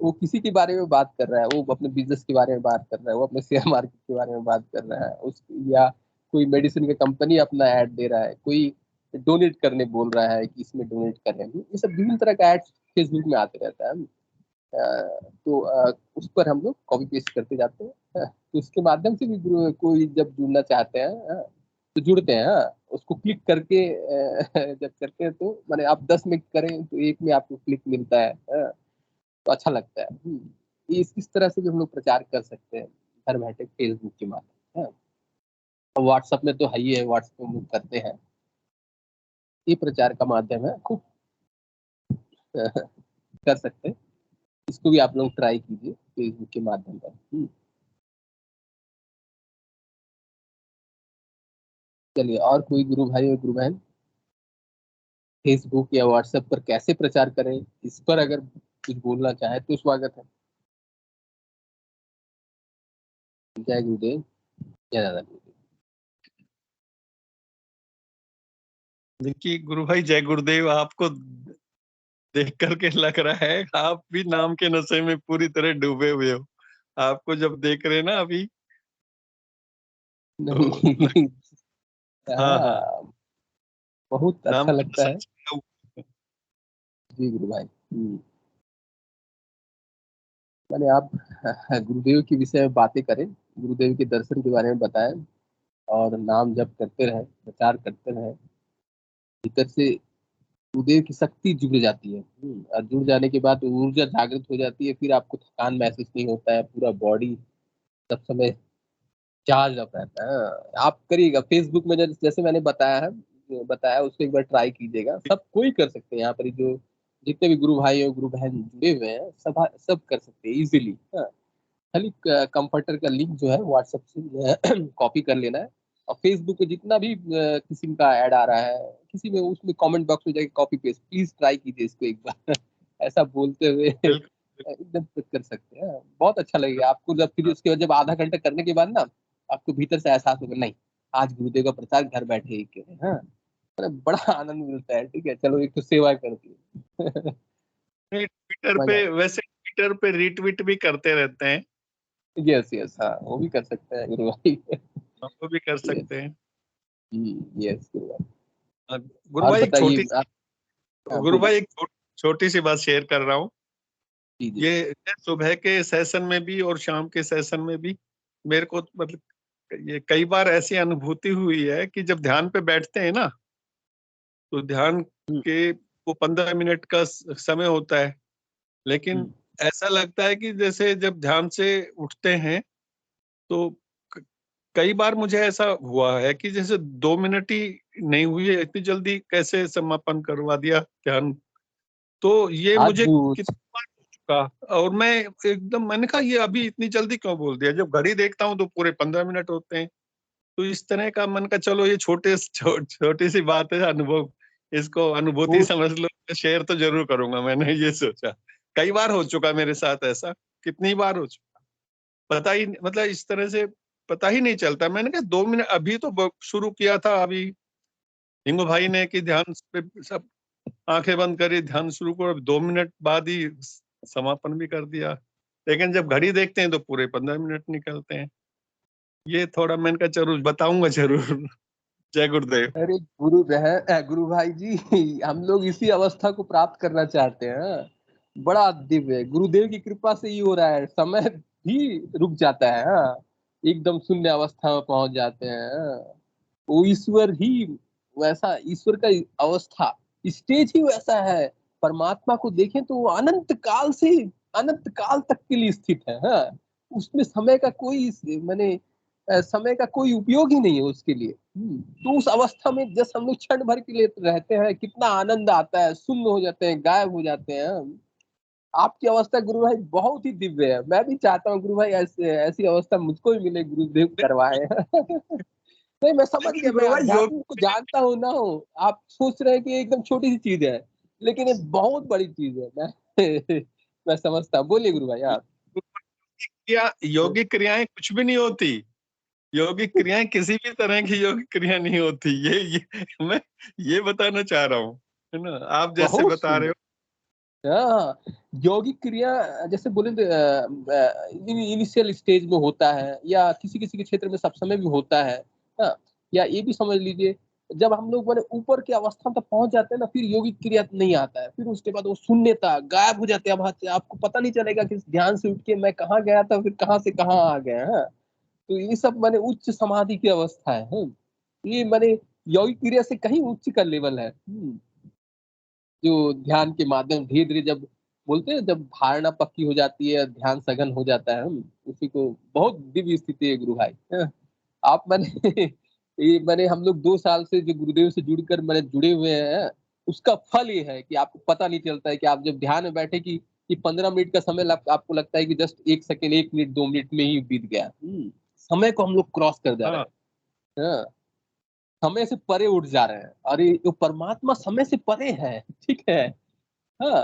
वो किसी के बारे में बात कर रहा है, वो अपने बिजनेस के बारे में बात कर रहा है, वो अपने शेयर मार्केट के बारे में बात कर रहा है उस, या कोई मेडिसिन का कंपनी अपना ऐड दे रहा है, कोई डोनेट करने बोल रहा है कि इसमें डोनेट कर रहे हैं। ये सब विभिन्न तरह का ऐड फेसबुक में आते रहता है। तो उस पर हम लोग कॉपी पेस्ट करते जाते हैं, तो उसके माध्यम से भी कोई जब जुड़ना चाहते हैं, तो जुड़ते हैं, उसको क्लिक करके जब करते हैं तो माने आप 10 में करें तो एक में आपको क्लिक मिलता है, तो अच्छा लगता है। ये इस तरह से भी हम लोग प्रचार कर सकते हैं घर बैठे फेसबुक के माध्यम, और व्हाट्सएप में तो है ही है, व्हाट्सएप में हम लोग करते हैं, ये प्रचार का माध्यम है, खूब कर सकते हैं। इसको भी आप लोग ट्राई कीजिए फेसबुक के माध्यम पर। चलिए, और कोई गुरु भाई और गुरु बहन फेसबुक या व्हाट्सएप पर कैसे प्रचार करें, इस पर अगर कुछ बोलना चाहे तो स्वागत है। जय गुरुदेव, जय दादा गुरुदेव। देखिए गुरु भाई, जय गुरुदेव। आपको देख करके लग रहा है आप भी नाम के नशे में पूरी तरह डूबे हुए हो। आपको जब देख रहे हैं ना अभी, तो नहीं हाँ हाँ, हाँ, बहुत नाम अच्छा का लगता नशा है। छा हुआ। जी गुरु भाई। मैंने आप गुरुदेव के विषय में बातें करें, गुरुदेव के दर्शन के बारे में बताएं, और नाम जप करते रहें, प्रचार करते रहें, भीतर से गुरुदेव की शक्ति जुड़ जाती है। और जुड़ जाने के बाद ऊर्जा जागृत हो जाती है, फिर आपको थकान महसूस नहीं होता है, पूरा बॉडी सब समय चार्ज अप रहता है। आप करिएगा फेसबुक में, जैसे मैंने बताया उसको एक बार ट्राई कीजिएगा। सब कोई कर सकते हैं यहाँ पर, जो जितने भी गुरु भाई और गुरु बहन जुड़े हुए हैं सब सब कर सकते हैं इजीली। खाली कंफर्टर का लिंक जो है व्हाट्सएप से कॉपी कर लेना है, और फेसबुक पे जितना भी किसी का ऐड आ रहा है, किसी में उसमें कमेंट बॉक्स में जाके कॉपी पेस्ट प्लीज ट्राई कीजिए इसको एक बार ऐसा बोलते हुए बिल्कुल एकदम कर सकते हैं, बहुत अच्छा लगेगा आपको। जब फिर उसके बाद जब आधा घंटा करने के बाद ना आपको भीतर से एहसास होगा, नहीं आज गुरुदेव का प्रसाद घर बैठे ही करें, हाँ, मतलब बड़ा आनंद मिलता है। ठीक है, चलो एक तो सेवा कर दी ट्विटर पे, मजा। वैसे ट्विटर पे रीट्वीट भी करते रहते हैं, यस यस, हाँ वो भी कर सकते हैं गुरु भाई। हम वो भी कर यस, सकते हैं। यस गुरु भाई। गुरु और भाई एक बताइए छोटी आप। हाँ गुरु बोलिए। भाई एक छोटी सी बात शेयर कर रहा हूँ। जी जी। ये सुबह के सेशन में भी और शाम के सेशन में भी मेरे को मतलब ये कई बार ऐसी अनुभूति हुई है कि जब ध्यान पे बैठते हैं ना, तो ध्यान के वो 15 मिनट का समय होता है, लेकिन ऐसा लगता है कि जैसे जब ध्यान से उठते हैं तो क- कई बार मुझे ऐसा हुआ है कि जैसे 2 मिनट ही नहीं हुई है, इतनी जल्दी कैसे समापन करवा दिया ध्यान। तो ये मुझे अद्भुत। कितनी बार हो चुका, और मैं एकदम, मैंने कहा ये अभी इतनी जल्दी क्यों बोल दिया, जब घड़ी देखता हूँ तो पूरे 15 मिनट होते हैं। तो इस तरह का मन का, चलो ये छोटी सी बात है, अनुभव, इसको अनुभूति वो समझ लो, शेयर तो जरूर करूंगा। मैंने ये सोचा, कई बार हो चुका मेरे साथ ऐसा, कितनी बार हो चुका, पता ही मतलब इस तरह से पता ही नहीं चलता। मैंने कहा 2 मिनट, अभी तो शुरू किया था अभी हिंगू भाई ने कि ध्यान पे सब आंखें बंद करी, ध्यान शुरू करो, 2 मिनट बाद ही समापन भी कर दिया। लेकिन जब घड़ी देखते हैं तो पूरे 15 मिनट निकलते हैं। ये थोड़ा मैंने कहा जरूर बताऊंगा जरूर। जय गुरुदेव। अरे गुरु भाई जी हम लोग इसी अवस्था को प्राप्त करना चाहते हैं। बड़ा दिव्य है, गुरुदेव की कृपा से ही हो रहा है, समय भी रुक जाता है, हाँ। एकदम शून्य अवस्था में पहुंच जाते हैं। वो ईश्वर ही वैसा, ईश्वर का अवस्था स्टेज ही वैसा है। परमात्मा को देखें तो वो अनंत काल से अनंत काल तक के लिए स्थित है। हाँ? उसमें समय का कोई माने समय का कोई उपयोग ही नहीं है उसके लिए। तो उस अवस्था में जस्ट हम लोग क्षण भर के लिए रहते हैं, कितना आनंद आता है, शून्य हो जाते हैं, गायब हो जाते हैं। आपकी अवस्था गुरु भाई बहुत ही दिव्य है। मैं भी चाहता हूँ गुरु भाई ऐसी अवस्था मुझको भी मिले, गुरुदेव करवाए। नहीं, मैं समझ गया, मैं गुरु भाई योग अध्यात्म को जानता हूँ ना हूँ। आप सोच रहे हैं कि एकदम छोटी सी चीज है, लेकिन ये बहुत बड़ी चीज है। मैं मैं समझता हूँ। बोलिए गुरु भाई आप। या यौगिक क्रियाएं कुछ भी नहीं होती। यौगिक क्रियाएं किसी भी तरह की यौगिक क्रिया नहीं होती। मैं ये बताना चाह रहा हूँ, है ना? आप जैसे बहुत बता रहे सुंदर। हो। हाँ, यौगिक क्रिया जैसे बोले इनिशियल स्टेज में होता है, या किसी किसी के क्षेत्र में सब समय भी होता है। हाँ, या ये भी समझ लीजिए, जब हम लोग मैंने ऊपर की अवस्था तक पहुंच जाते हैं ना, फिर यौगिक क्रिया नहीं आता है। फिर उसके बाद वो शून्यता, गायब हो जाते हैं। अब आपको पता नहीं चलेगा कि ध्यान से उठ के मैं कहाँ गया था, फिर कहाँ से कहाँ आ गया। हाँ? तो ये सब मैंने उच्च समाधि की अवस्था है। ये मैंने यौगिक क्रिया से कहीं उच्च का लेवल है। जो ध्यान के माध्यम धीरे धीरे, जब बोलते हैं जब धारणा पक्की हो जाती है, ध्यान सघन हो जाता है, उसी को बहुत दिव्य स्थिति है गुरु भाई। आप मैंने ये मैंने हम लोग 2 साल से जो गुरुदेव से जुड़कर मैंने जुड़े हुए हैं, उसका फल ये है कि आपको पता नहीं चलता है कि आप जब ध्यान में बैठे कि 15 मिनट का समय आपको लगता है कि जस्ट 1 सेकेंड, 1 मिनट, 2 मिनट में ही बीत गया। समय को हम लोग क्रॉस कर जा रहे हाँ, हैं। हाँ, समय से परे उठ जा रहे हैं। अरे वो परमात्मा समय से परे है। ठीक है। हाँ,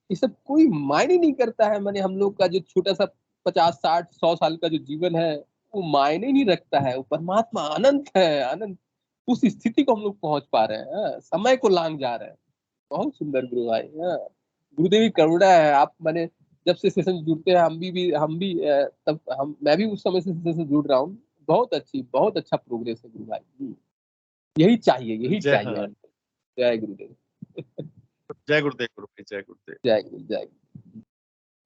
ये सब कोई मायने नहीं करता है। मैंने हम लोग का जो छोटा सा 50, 60, 100 साल का जो जीवन है, वो मायने नहीं रखता है। वो परमात्मा अनंत है, अनंत। उस स्थिति को हम लोग पहुंच पा रहे हैं। हाँ, समय को लांग जा रहे हैं। बहुत सुंदर गुरु भाई। हाँ, गुरुदेव की करुणा है। आप मैंने जब से सेशन जुड़ते हैं, तब मैं भी उस समय से सेशन से जुड़ रहा हूँ। बहुत अच्छा प्रोग्रेस है गुरु भाई। यही चाहिए, यही जय चाहिए हाँ, हमको। जय गुरुदेव। जय गुरुदेव गुरु भाई, जय गुरुदेव। जय गुरु, जय गुरु।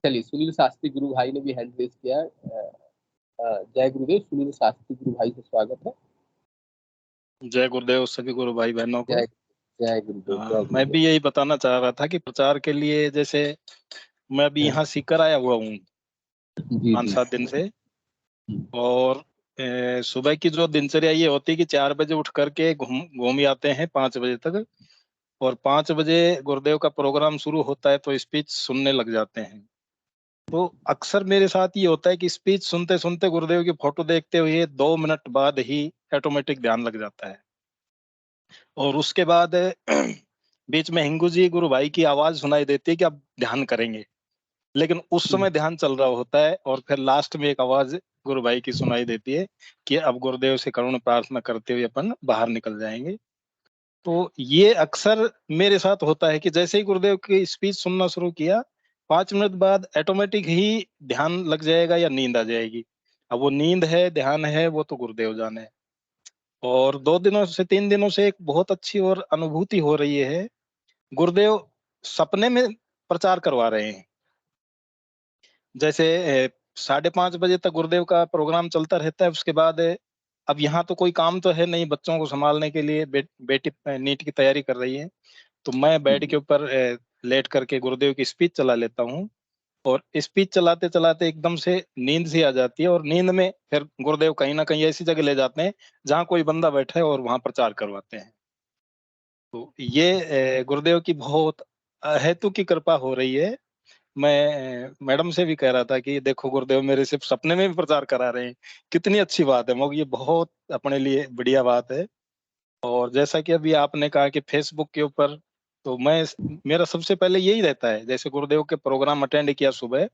चलिए, सुनील शास्त्री गुरु भाई ने भी हैंड रेज किया है। जय गुरुदेव। सुनील शास्त्री गुरु भाई से स्वागत है। जय गुरुदेव सभी गुरु भाई बहनों को। जय जय गुरुदेव, जय मैं गुरुदेव। भी यही बताना चाह रहा था कि प्रचार के लिए, जैसे मैं अभी यहाँ सीकर आया हुआ हूँ जी 5-7 दिन से, जी। और सुबह की जो दिनचर्या ये होती है कि 4 बजे उठ करके घूम आते हैं 5 बजे तक, और 5 बजे गुरुदेव का प्रोग्राम शुरू होता है तो स्पीच सुनने लग जाते हैं। तो अक्सर मेरे साथ ये होता है कि स्पीच सुनते सुनते गुरुदेव की फोटो देखते हुए 2 मिनट बाद ही ऑटोमेटिक ध्यान लग जाता है, और उसके बाद बीच में हिंगू जी गुरु भाई की आवाज सुनाई देती है कि अब ध्यान करेंगे, लेकिन उस समय ध्यान चल रहा होता है, और फिर लास्ट में एक आवाज गुरु भाई की सुनाई देती है कि अब गुरुदेव से करुण प्रार्थना करते हुए अपन बाहर निकल जाएंगे। तो ये अक्सर मेरे साथ होता है कि जैसे ही गुरुदेव की स्पीच सुनना शुरू किया, 5 मिनट बाद ऑटोमेटिक ही ध्यान लग जाएगा या नींद आ जाएगी। अब वो नींद है, ध्यान है, वो तो गुरुदेव जाने। और 2 दिनों से 3 दिनों से एक बहुत अच्छी और अनुभूति हो रही है। गुरुदेव सपने में प्रचार करवा रहे हैं। जैसे 5:30 बजे तक गुरुदेव का प्रोग्राम चलता रहता है। उसके बाद अब यहाँ तो कोई काम तो है नहीं, बच्चों को संभालने के लिए बेटी नीट की तैयारी कर रही है, तो मैं बेड के ऊपर लेट करके गुरुदेव की स्पीच चला लेता हूँ, और स्पीच चलाते चलाते एकदम से नींद सी आ जाती है, और नींद में फिर गुरुदेव कहीं ना कहीं ऐसी जगह ले जाते हैं जहाँ कोई बंदा बैठा है और वहां प्रचार करवाते हैं। तो ये गुरुदेव की बहुत अहेतु की कृपा हो रही है। मैं मैडम से भी कह रहा था कि देखो गुरुदेव मेरे सिर्फ सपने में भी प्रचार करा रहे हैं, कितनी अच्छी बात है। मगर ये बहुत अपने लिए बढ़िया बात है। और जैसा कि अभी आपने कहा कि फेसबुक के ऊपर, तो मेरा सबसे पहले यही रहता है। जैसे गुरुदेव के प्रोग्राम अटेंड किया सुबह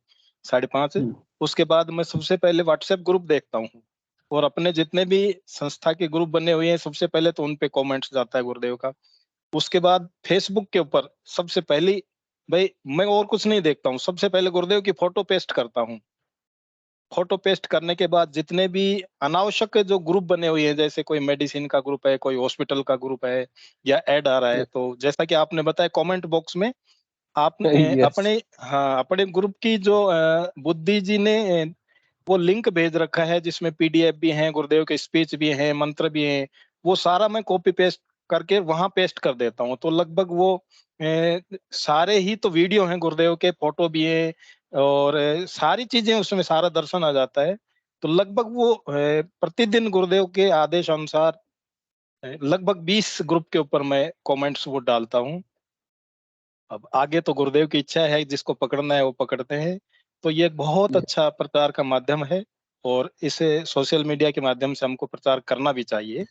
5:30, उसके बाद मैं सबसे पहले व्हाट्सएप ग्रुप देखता हूँ, और अपने जितने भी संस्था के ग्रुप बने हुए हैं सबसे पहले तो उन पे कमेंट्स जाता है गुरुदेव का। उसके बाद फेसबुक के ऊपर सबसे पहली, भाई मैं और कुछ नहीं देखता हूँ, सबसे पहले गुरुदेव की फोटो पेस्ट करता हूँ। फोटो पेस्ट करने के बाद जितने भी अनावश्यक जो ग्रुप बने हुए हैं, जैसे कोई मेडिसिन का ग्रुप है, कोई हॉस्पिटल का ग्रुप है, या ऐड आ रहा है, तो जैसा कि आपने बताया कमेंट बॉक्स में आपने यस। अपने, हाँ, अपने ग्रुप की जो बुद्धि जी ने वो लिंक भेज रखा है जिसमें पीडीएफ भी है, गुरुदेव के स्पीच भी है, मंत्र भी है, वो सारा मैं कॉपी पेस्ट करके वहां पेस्ट कर देता हूँ। तो लगभग वो सारे ही तो वीडियो हैं, गुरुदेव के फोटो भी है और सारी चीजें उसमें सारा दर्शन आ जाता है। तो लगभग वो प्रतिदिन गुरुदेव के आदेश अनुसार लगभग 20 ग्रुप के ऊपर मैं कमेंट्स वो डालता हूँ। अब आगे तो गुरुदेव की इच्छा है, जिसको पकड़ना है वो पकड़ते हैं। तो ये एक बहुत अच्छा प्रचार का माध्यम है और इसे सोशल मीडिया के माध्यम से हमको प्रचार करना भी चाहिए,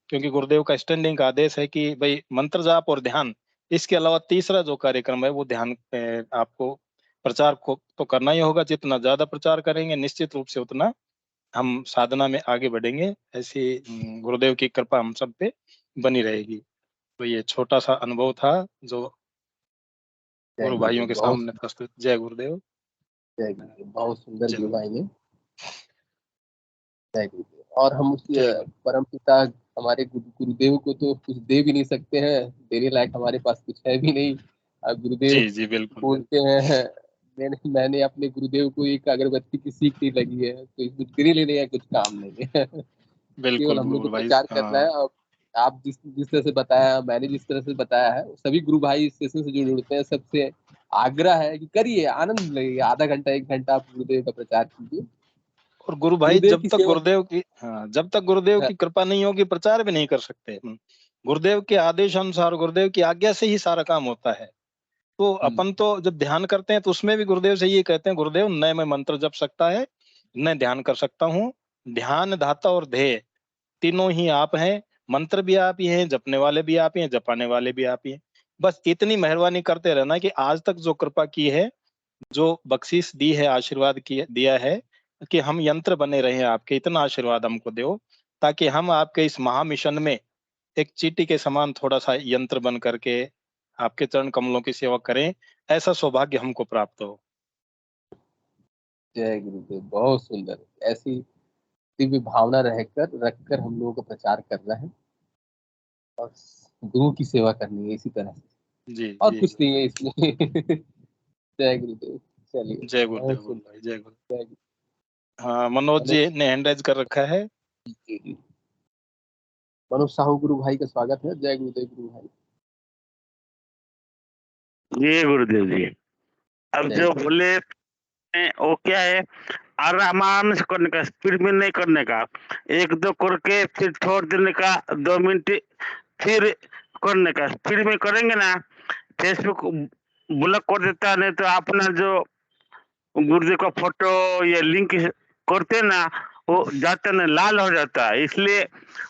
क्योंकि गुरुदेव का स्टैंडिंग आदेश है कि भाई मंत्र जाप और ध्यान, इसके अलावा तीसरा जो कार्यक्रम है वो ध्यान आपको प्रचार को तो करना ही होगा। जितना ज्यादा प्रचार करेंगे निश्चित रूप से उतना हम साधना में आगे बढ़ेंगे। ऐसी गुरुदेव की कृपा हम सब पे बनी रहेगी। तो ये छोटा सा अनुभव था जो गुरु भाइयों के सामने प्रस्तुत। जय गुरुदेव। जय गुरुदेव। बहुत सुंदर जय गुरु भाई ने। जय गुरुदेव। और हम उस परम पिता हमारे गुरुदेव को तो कुछ दे भी नहीं सकते हैं, देने लायक हमारे पास कुछ है भी नहीं। गुरुदेव जी बिल्कुल बोलते हैं मैंने अपने गुरुदेव को एक अगरबत्ती की सीख नहीं लगी है, तो कुछ गिरी लेने का कुछ काम नहीं है। केवल हम लोग को प्रचार करना है। और आप जिस तरह से बताया, मैंने जिस तरह से बताया है, सभी गुरु भाई इस सेशन से जो जुड़ते हैं सबसे आग्रह है कि करिए, आनंद लगे। आधा घंटा 1 घंटा आप गुरुदेव का प्रचार कीजिए। और गुरु भाई जब तक गुरुदेव की कृपा नहीं होगी प्रचार भी नहीं कर सकते। गुरुदेव के आदेश अनुसार, गुरुदेव की आज्ञा से ही सारा काम होता है। तो अपन तो जब ध्यान करते हैं तो उसमें भी गुरुदेव से ये कहते हैं, गुरुदेव न मैं मंत्र जप सकता है न ध्यान कर सकता हूँ, ध्यान धाता और ध्येय तीनों ही आप हैं, मंत्र भी आप ही हैं, जपने वाले भी आप ही हैं, जपाने वाले भी आप ही हैं। बस इतनी मेहरबानी करते रहना कि आज तक जो कृपा की है, जो बख्शीश दी है, आशीर्वाद दिया है कि हम यंत्र बने रहे आपके, इतना आशीर्वाद हमको दो ताकि हम आपके इस महामिशन में एक चींटी के समान थोड़ा सा यंत्र बन करके आपके चरण कमलों की सेवा करें। ऐसा सौभाग्य हमको प्राप्त हो। जय गुरुदेव। बहुत सुंदर। ऐसी दिव्य भावना रखकर हम लोगों को प्रचार करना है और गुरु की सेवा करनी है इसी तरह से। जी और जी, कुछ नहीं है इसमें। जय गुरुदेव। चलिए। जय गुरुदेव भाई, जय गुरुदेव। हाँ, मनोज जी ने हैंड राइज कर रखा है। जी। मनोज साहू गुरु भाई का स्वागत है। जय गुरुदेव गुरु भाई। जय गुरुदेव जी। अब जो बोले वो क्या है, आराम से करने का, स्पीड में नहीं करने का। 1-2 करके फिर छोड़ देने का, 2 मिनट फिर करने का। स्पीड में करेंगे ना, फेसबुक ब्लॉक कर देता है। नहीं तो अपना जो गुरुदेव का फोटो या लिंक करते ना, वो जाता ना लाल हो जाता है। इसलिए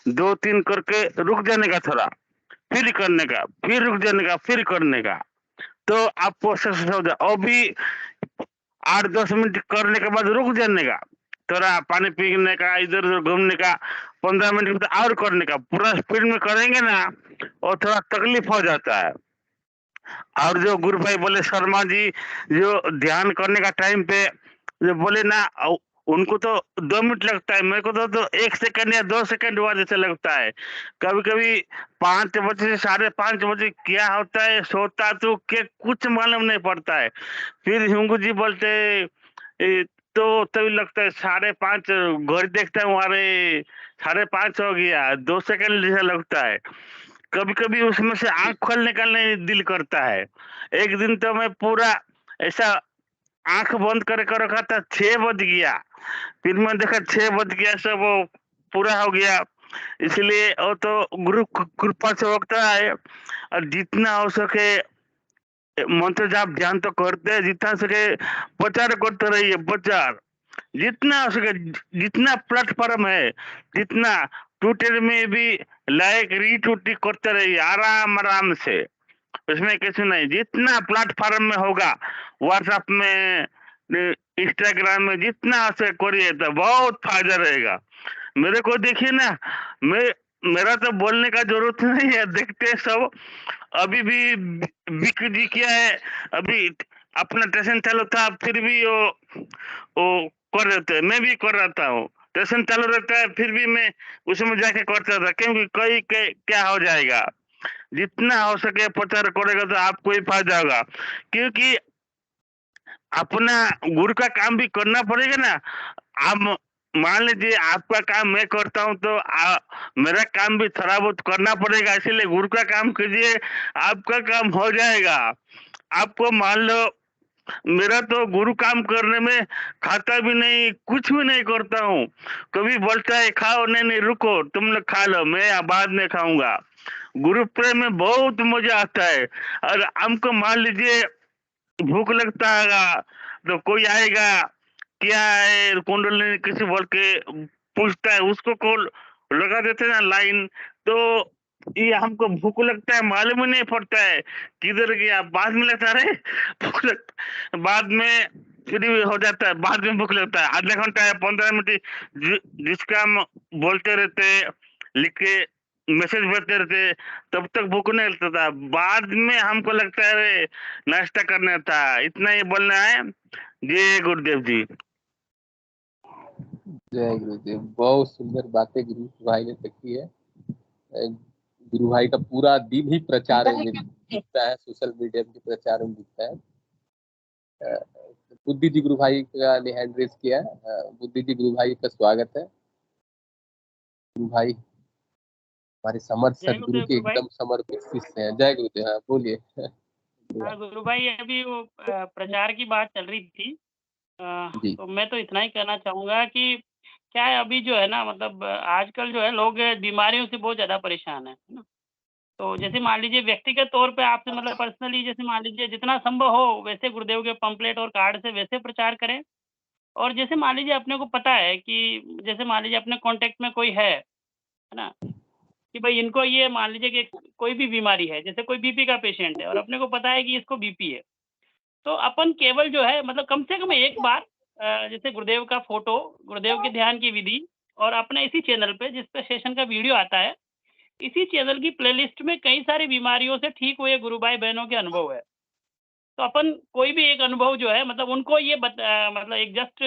2-3 करके रुक जाने का, थोड़ा फिर करने का, फिर रुक जाने का, फिर करने का, तो आप प्रोसेस हो जाए। और भी 8-10 मिनट करने के बाद रुक जाने का, थोड़ा पानी पीने का, इधर उधर घूमने का, 15 मिनट और करने का। पूरा स्पीड में करेंगे ना और थोड़ा तकलीफ हो जाता है। और जो गुरु भाई बोले शर्मा जी, जो ध्यान करने का टाइम पे जो बोले ना, उनको तो 2 मिनट लगता है, मेरे को तो 1 सेकंड या 2 सेकंड हुआ जैसे लगता है। कभी कभी 5 बजे से 5:30 बजे क्या होता है, सोता तो के कुछ मालूम नहीं पड़ता है। फिर हिंगू जी बोलते तो तभी लगता है 5:30, घड़ी देखता हूँ, अरे 5:30 हो गया, 2 सेकंड जैसा लगता है। कभी कभी उसमें से आंख खोलने का नहीं दिल करता है। एक दिन तो मैं पूरा ऐसा आंख बंद करके रखा था, 6 बज गया, फिर मैं देखा 6 बज गया, सब वो पूरा हो गया। इसलिए वो तो गुरु कृपा से होता है। और जितना हो सके मंत्र जाप ध्यान तो करते हैं, जितना सके प्रचार करते रहिए। प्रचार जितना हो सके, जितना प्लेटफॉर्म है, जितना ट्विटर में भी लाइक रीट्वीट करते रहिए, आराम आराम से। इसमें कुछ नहीं, जितना प्लेटफॉर्म में होगा, व्हाट्सएप में, इंस्टाग्राम में, जितना से करिए तो बहुत फायदा रहेगा। मेरे को देखिए ना, मेरा तो बोलने का जरूरत नहीं है, देखते हैं सब। अभी भी बिक जी क्या है, अभी अपना स्टेशन चालू था, फिर भी वो कर रहे थे, मैं भी कर रहा हूँ। स्टेशन चालू रहता है फिर भी मैं उसमें जाके करता था, क्योंकि क्या हो जाएगा। जितना हो सके प्रचार करेगा तो आपको ही फायदा होगा, क्योंकि अपना गुरु का काम भी करना पड़ेगा ना। आप मान लीजिए आपका काम मैं करता हूँ तो मेरा काम भी थोड़ा बहुत करना पड़ेगा, इसीलिए गुरु का काम कीजिए, आपका काम हो जाएगा। आपको मान लो मेरा तो गुरु काम करने में खाता भी नहीं, कुछ भी नहीं करता हूँ, कभी बोलता है खाओ, नहीं रुको तुम लोग खा लो, मैं बाद में खाऊंगा। गुरु प्रेम में बहुत मजा आता है। और हमको मान लीजिए भूख लगता है तो कोई आएगा, क्या है कुंडली किसी बोल के पूछता है, उसको कॉल लगा देते ना लाइन, तो ये हमको भूख लगता है मालूम ही नहीं पड़ता है किधर गया, बाद में लगता है भूख लगता, बाद में फ्री हो जाता है, बाद में भूख लगता है, आधा घंटा या 15 मिनट जिसका हम बोलते रहते लिख के मैसेज भेजते रहते, तब तक भूख नहीं लगता था, बाद में हमको लगता है नाश्ता करना था। इतना ही बोलना है। जय गुरुदेव जी। जय गुरुदेव। बहुत सुंदर बातें गुरु भाई ने कही है। गुरु भाई का पूरा दिन ही प्रचार में दिखता है, सोशल मीडिया के प्रचार में दिखता है। बुद्धि जी गुरु भाई का ने हैंड रेज किया है। बुद्धि जी गुरु भाई का स्वागत है। गुरु भाई हमारे समर्थ सदगुरु के एकदम समर्पित शिष्य हैं। जय गुरुदेव। हाँ बोलिए। हाँ गुरु भाई, अभी वो प्रचार की बात चल रही थी, जी तो मैं तो इतना ही कहना चाहूंगा कि क्या है, अभी जो है ना, मतलब आजकल जो है लोग बीमारियों से बहुत ज्यादा परेशान है ना। तो जैसे मान लीजिए व्यक्तिगत तौर पे आपसे मतलब पर्सनली, जैसे मान लीजिए जितना संभव हो वैसे गुरुदेव के पंपलेट और कार्ड से वैसे प्रचार करें। और जैसे मान लीजिए अपने को पता है कि जैसे मान लीजिए अपने कांटेक्ट में कोई है ना, कि भाई इनको ये मान लीजिए कि कोई भी बीमारी है, जैसे कोई बीपी का पेशेंट है और अपने को पता है कि इसको बीपी है, तो अपन केवल जो है मतलब कम से कम एक बार जैसे गुरुदेव का फोटो, गुरुदेव के ध्यान की विधि, और अपने इसी चैनल पे जिस पे सेशन का वीडियो आता है, इसी चैनल की प्लेलिस्ट में कई सारी बीमारियों से ठीक हुए गुरु भाई बहनों के अनुभव है। तो अपन कोई भी एक अनुभव जो है मतलब उनको ये मतलब एक जस्ट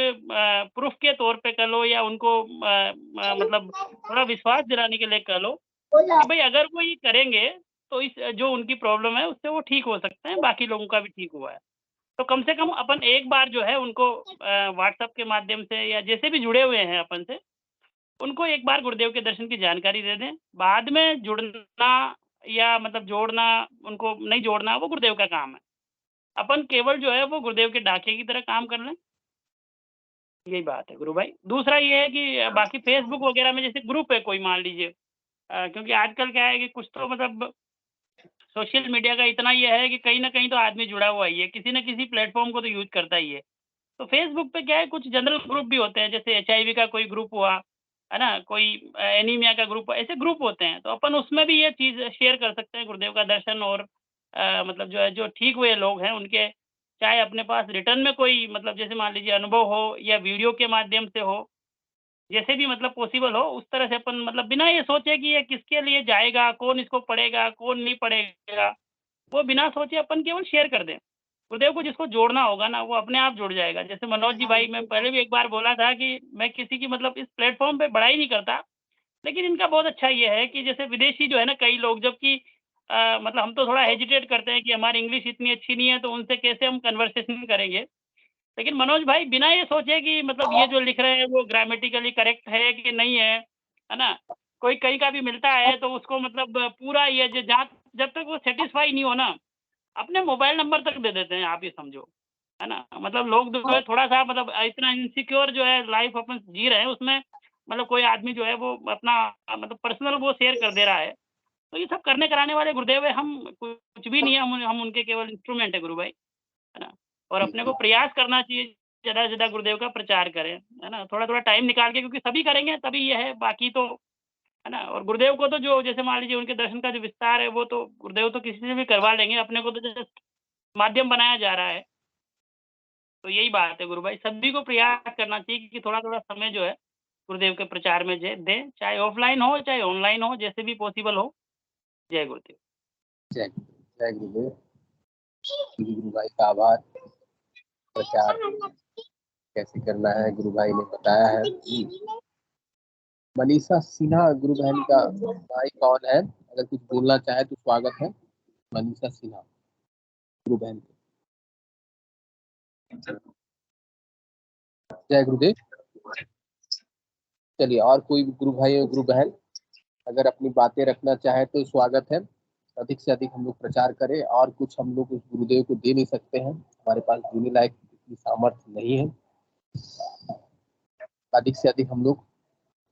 प्रूफ के तौर पे कर लो, या उनको मतलब थोड़ा विश्वास दिलाने के लिए कर लो कि भाई अगर वो ये करेंगे तो इस जो उनकी प्रॉब्लम है उससे वो ठीक हो सकते हैं, बाकी लोगों का भी ठीक हुआ है। तो कम से कम अपन एक बार जो है उनको व्हाट्सएप के माध्यम से या जैसे भी जुड़े हुए हैं अपन से, उनको एक बार गुरुदेव के दर्शन की जानकारी दे दें। बाद में जुड़ना या मतलब जोड़ना, उनको नहीं जोड़ना, वो गुरुदेव का काम है। अपन केवल जो है वो गुरुदेव के डाके की तरह काम कर लें, यही बात है गुरु भाई। दूसरा ये है कि बाकी फेसबुक वगैरह में जैसे ग्रुप है कोई मान लीजिए, क्योंकि आजकल क्या है कि कुछ तो मतलब सोशल मीडिया का इतना ये है कि कहीं न कहीं तो आदमी जुड़ा हुआ ही है, किसी न किसी प्लेटफ़ॉर्म को तो यूज़ करता ही है। तो फेसबुक पे क्या है, कुछ जनरल ग्रुप भी होते हैं, जैसे एचआईवी का कोई ग्रुप हुआ, है ना? कोई एनीमिया का ग्रुप, ऐसे ग्रुप होते हैं। तो अपन उसमें भी ये चीज़ शेयर कर सकते हैं, गुरुदेव का दर्शन, और मतलब जो है जो ठीक हुए लोग हैं उनके, चाहे अपने पास रिटर्न में कोई मतलब जैसे मान लीजिए अनुभव हो या वीडियो के माध्यम से हो, जैसे भी मतलब पॉसिबल हो उस तरह से अपन मतलब बिना ये सोचे कि ये किसके लिए जाएगा, कौन इसको पढ़ेगा, कौन नहीं पढ़ेगा, वो बिना सोचे अपन केवल शेयर कर दें। गुरुदेव को जिसको जोड़ना होगा ना, वो अपने आप जुड़ जाएगा। जैसे मनोज जी भाई, मैं पहले भी एक बार बोला था कि मैं किसी की मतलब इस प्लेटफ़ॉर्म पे बड़ाई नहीं करता, लेकिन इनका बहुत अच्छा ये है कि जैसे विदेशी जो है ना कई लोग, जबकि मतलब हम तो थोड़ा हेजिटेट करते हैं कि हमारी इंग्लिश इतनी अच्छी नहीं है, तो उनसे कैसे हम कन्वर्सेशन करेंगे। लेकिन मनोज भाई बिना ये सोचे कि मतलब ये जो लिख रहे हैं वो ग्रामेटिकली करेक्ट है कि नहीं है ना? कोई कहीं का भी मिलता है तो उसको मतलब पूरा ये ज जहाँ जब तक वो सैटिस्फाई नहीं हो ना, अपने मोबाइल नंबर तक दे देते हैं, आप ये समझो, है ना? मतलब लोग जो है थोड़ा-सा मतलब इतना इनसिक्योर जो है लाइफ़ अपन जी रहे हैं उसमें, मतलब कोई आदमी जो है वो अपना मतलब पर्सनल वो शेयर कर दे रहा है। तो ये सब करने कराने वाले गुरुदेव हैं, हम कुछ भी नहीं है, हम उनके केवल इंस्ट्रूमेंट है गुरु भाई, है ना? और अपने को प्रयास करना चाहिए ज़्यादा से ज़्यादा गुरुदेव का प्रचार करें, है ना? थोड़ा-थोड़ा टाइम निकाल के, क्योंकि सभी करेंगे तभी ये है, बाकी तो, है ना? और गुरुदेव को तो जो जैसे मान लीजिए उनके दर्शन का जो विस्तार है वो तो गुरुदेव तो किसी से भी करवा लेंगे, अपने को तो जस्ट माध्यम बनाया जा रहा है। तो यही बात है गुरु भाई, सभी को प्रयास करना चाहिए कि थोड़ा-थोड़ा समय जो है गुरुदेव के प्रचार में जे दें, चाहे ऑफ़लाइन हो, चाहे ऑनलाइन हो, जैसे भी पॉसिबल हो। जय गुरुदेव। जय जय गुरुदेव। गुरु भाई का आभार। प्रचार कैसे करना है गुरु भाई ने बताया है। मनीषा सिन्हा गुरु बहन का भाई कौन है, अगर कुछ बोलना चाहे तो स्वागत है। मनीषा सिन्हा गुरु बहन। जय गुरुदेव। चलिए, और कोई गुरु भाई और गुरु बहन अगर अपनी बातें रखना चाहे तो स्वागत है। अधिक से अधिक हम लोग प्रचार करें, और कुछ हम लोग उस गुरुदेव को दे नहीं सकते हैं, हमारे पास देने लायक इतनी सामर्थ्य नहीं है। अधिक से अधिक हम लोग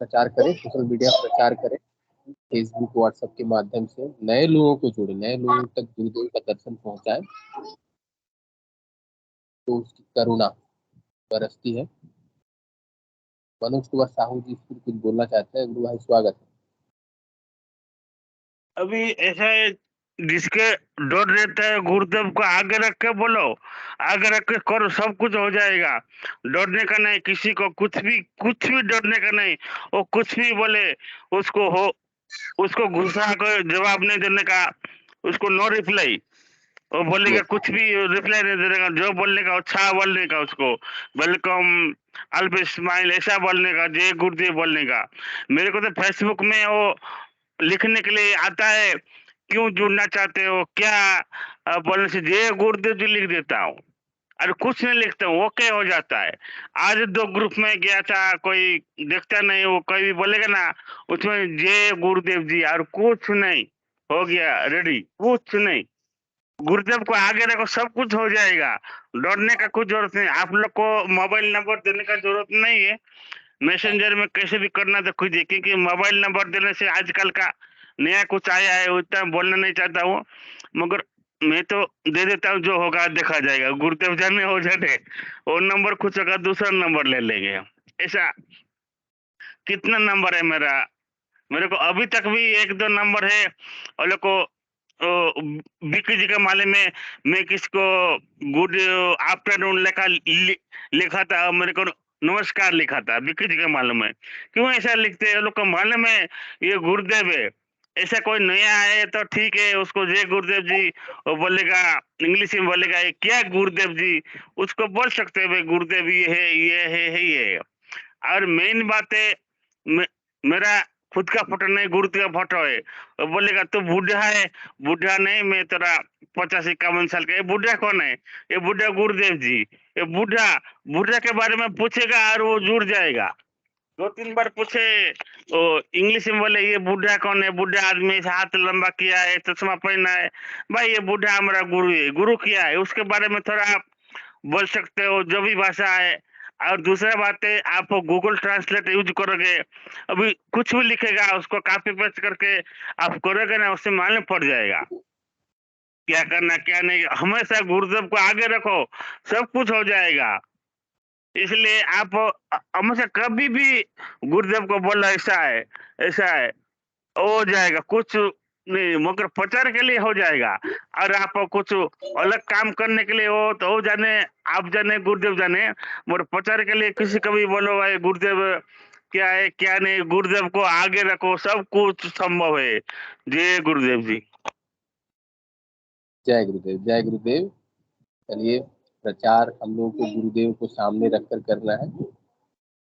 प्रचार करें, सोशल मीडिया प्रचार करें, फेसबुक व्हाट्सएप के माध्यम से नए लोगों को जोड़े, नए लोगों तक गुरुदेव का दर्शन पहुंचाए, तो उसकी करुणा बरसती है। मनोज कुमार साहू जी फिर कुछ बोलना चाहते हैं। गुरु भाई स्वागत है। अभी ऐसा है, जिसके डर रहता है गुरुदेव को आगे रख के बोलो, आगे रख के करो, सब कुछ हो जाएगा। डरने का नहीं, किसी को कुछ भी डरने का नहीं। वो कुछ भी बोले उसको गुस्सा को जवाब नहीं देने का, उसको नो रिप्लाई। वो बोलेगा कुछ भी रिप्लाई नहीं देने का, जो बोलने का अच्छा बोलने का, उसको वेलकम अल्प स्माइल ऐसा बोलने का, जय गुरुदेव बोलने का। मेरे को तो फेसबुक में वो लिखने के लिए आता है, क्यों जुड़ना चाहते हो, क्या बोलने से जय गुरुदेव जी लिख देता हूँ, और कुछ नहीं लिखता हूँ, ओके हो जाता है। आज 2 ग्रुप में गया था, कोई देखता नहीं, वो कोई भी बोलेगा ना उसमें जय गुरुदेव जी, और कुछ नहीं, हो गया रेडी, कुछ नहीं। गुरुदेव को आगे रखो, सब कुछ हो जाएगा। डरने का कुछ जरूरत नहीं। आप लोग को मोबाइल नंबर देने का जरूरत नहीं है, मैसेंजर में कैसे भी करना तो कीजिए, क्योंकि मोबाइल नंबर देने से आजकल का नया कुछ आया है, उतना बोलना नहीं चाहता हूँ, मगर मैं तो दे देता हूँ, जो होगा देखा जाएगा। गुरुदेव जाने हो जाने, वो नंबर कुछ होगा दूसरा नंबर ले लेंगे। ऐसा कितना नंबर है मेरे को अभी तक भी 1-2 नंबर है। और लोग को बिक्की जी के माले में मैं किसको गुड आफ्टरनून लिखा था, मेरे को नमस्कार लिखा था, बिक्की जी के मालूम है। क्यों ऐसा लिखते हैं लोग को मालूम है ये गुरुदेव है। ऐसा कोई नया है तो ठीक है, उसको जय गुरुदेव जी वो बोलेगा, इंग्लिश में बोलेगा ये क्या गुरुदेव जी, उसको बोल सकते हैं भाई गुरुदेव ये है। और मेन बात है, मेरा खुद का फोटो नहीं, गुरुदेव का फोटो है। वो बोलेगा तू बूढ़ा है, बूढ़ा नहीं, मैं तेरा 50-51 साल का। ये बूढ़ा कौन है? ये बूढ़ा गुरुदेव जी। ये बूढ़ा के बारे में पूछेगा और वो जुड़ जाएगा। 2-3 बार पूछे, इंग्लिश में बोले ये बूढ़ा कौन है, बूढ़ा आदमी, हाथ लंबा किया है, चश्मा पहना है, भाई ये बूढ़ा हमारा गुरु है। गुरु क्या है उसके बारे में थोड़ा आप बोल सकते हो, जो भी भाषा है। और दूसरा बात है, आप गूगल ट्रांसलेट यूज करोगे, अभी कुछ भी लिखेगा उसको कॉपी पेस्ट करके आप करोगे ना, उससे मालूम पड़ जाएगा क्या करना क्या नहीं। हमेशा गुरुदेव को आगे रखो, सब कुछ हो जाएगा। इसलिए आप हमेशा कभी भी गुरुदेव को बोला ऐसा है, हो जाएगा। कुछ नहीं, मगर प्रचार के लिए हो जाएगा। और आप कुछ अलग काम करने के लिए हो तो जाने, आप जाने, गुरुदेव जाने, मगर प्रचार के लिए किसी को भी बोलो भाई गुरुदेव क्या है क्या नहीं, गुरुदेव को आगे रखो, सब कुछ संभव है। जय गुरुदेव जी। जय गुरुदेव, जय गुरुदेव। चलिए, प्रचार हम लोगों को गुरुदेव को सामने रखकर करना है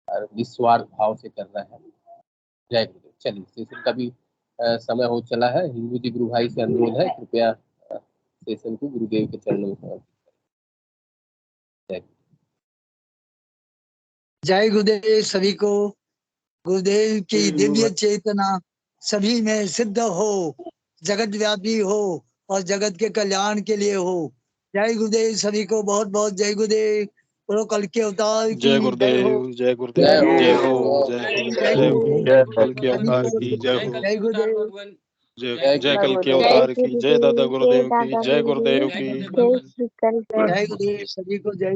और निस्वार्थ भाव से करना है। जय गुरुदेव। चलिए, सेशन का भी समय हो चला है। हिंदू जी गुरु भाई से अनुरोध है, कृपया सेशन को गुरुदेव के चरणों में समर्पित करें। जय गुरुदेव सभी को। गुरुदेव की दिव्य चेतना सभी में सिद्ध हो, जगत व्यापी हो और जगत के कल्याण के लिए हो। जय गुरुदेव सभी को, बहुत बहुत जय गुरुदेव। बोलो कल के अवतार की जय गुरुदेव, जय गुरुदेव, जय हो, जय कल के अवतार की जय हो, जय गुरुदेव, जय कल के अवतार की जय, दादा गुरुदेव की जय, गुरुदेव की जय गुरुदेव सभी को जय।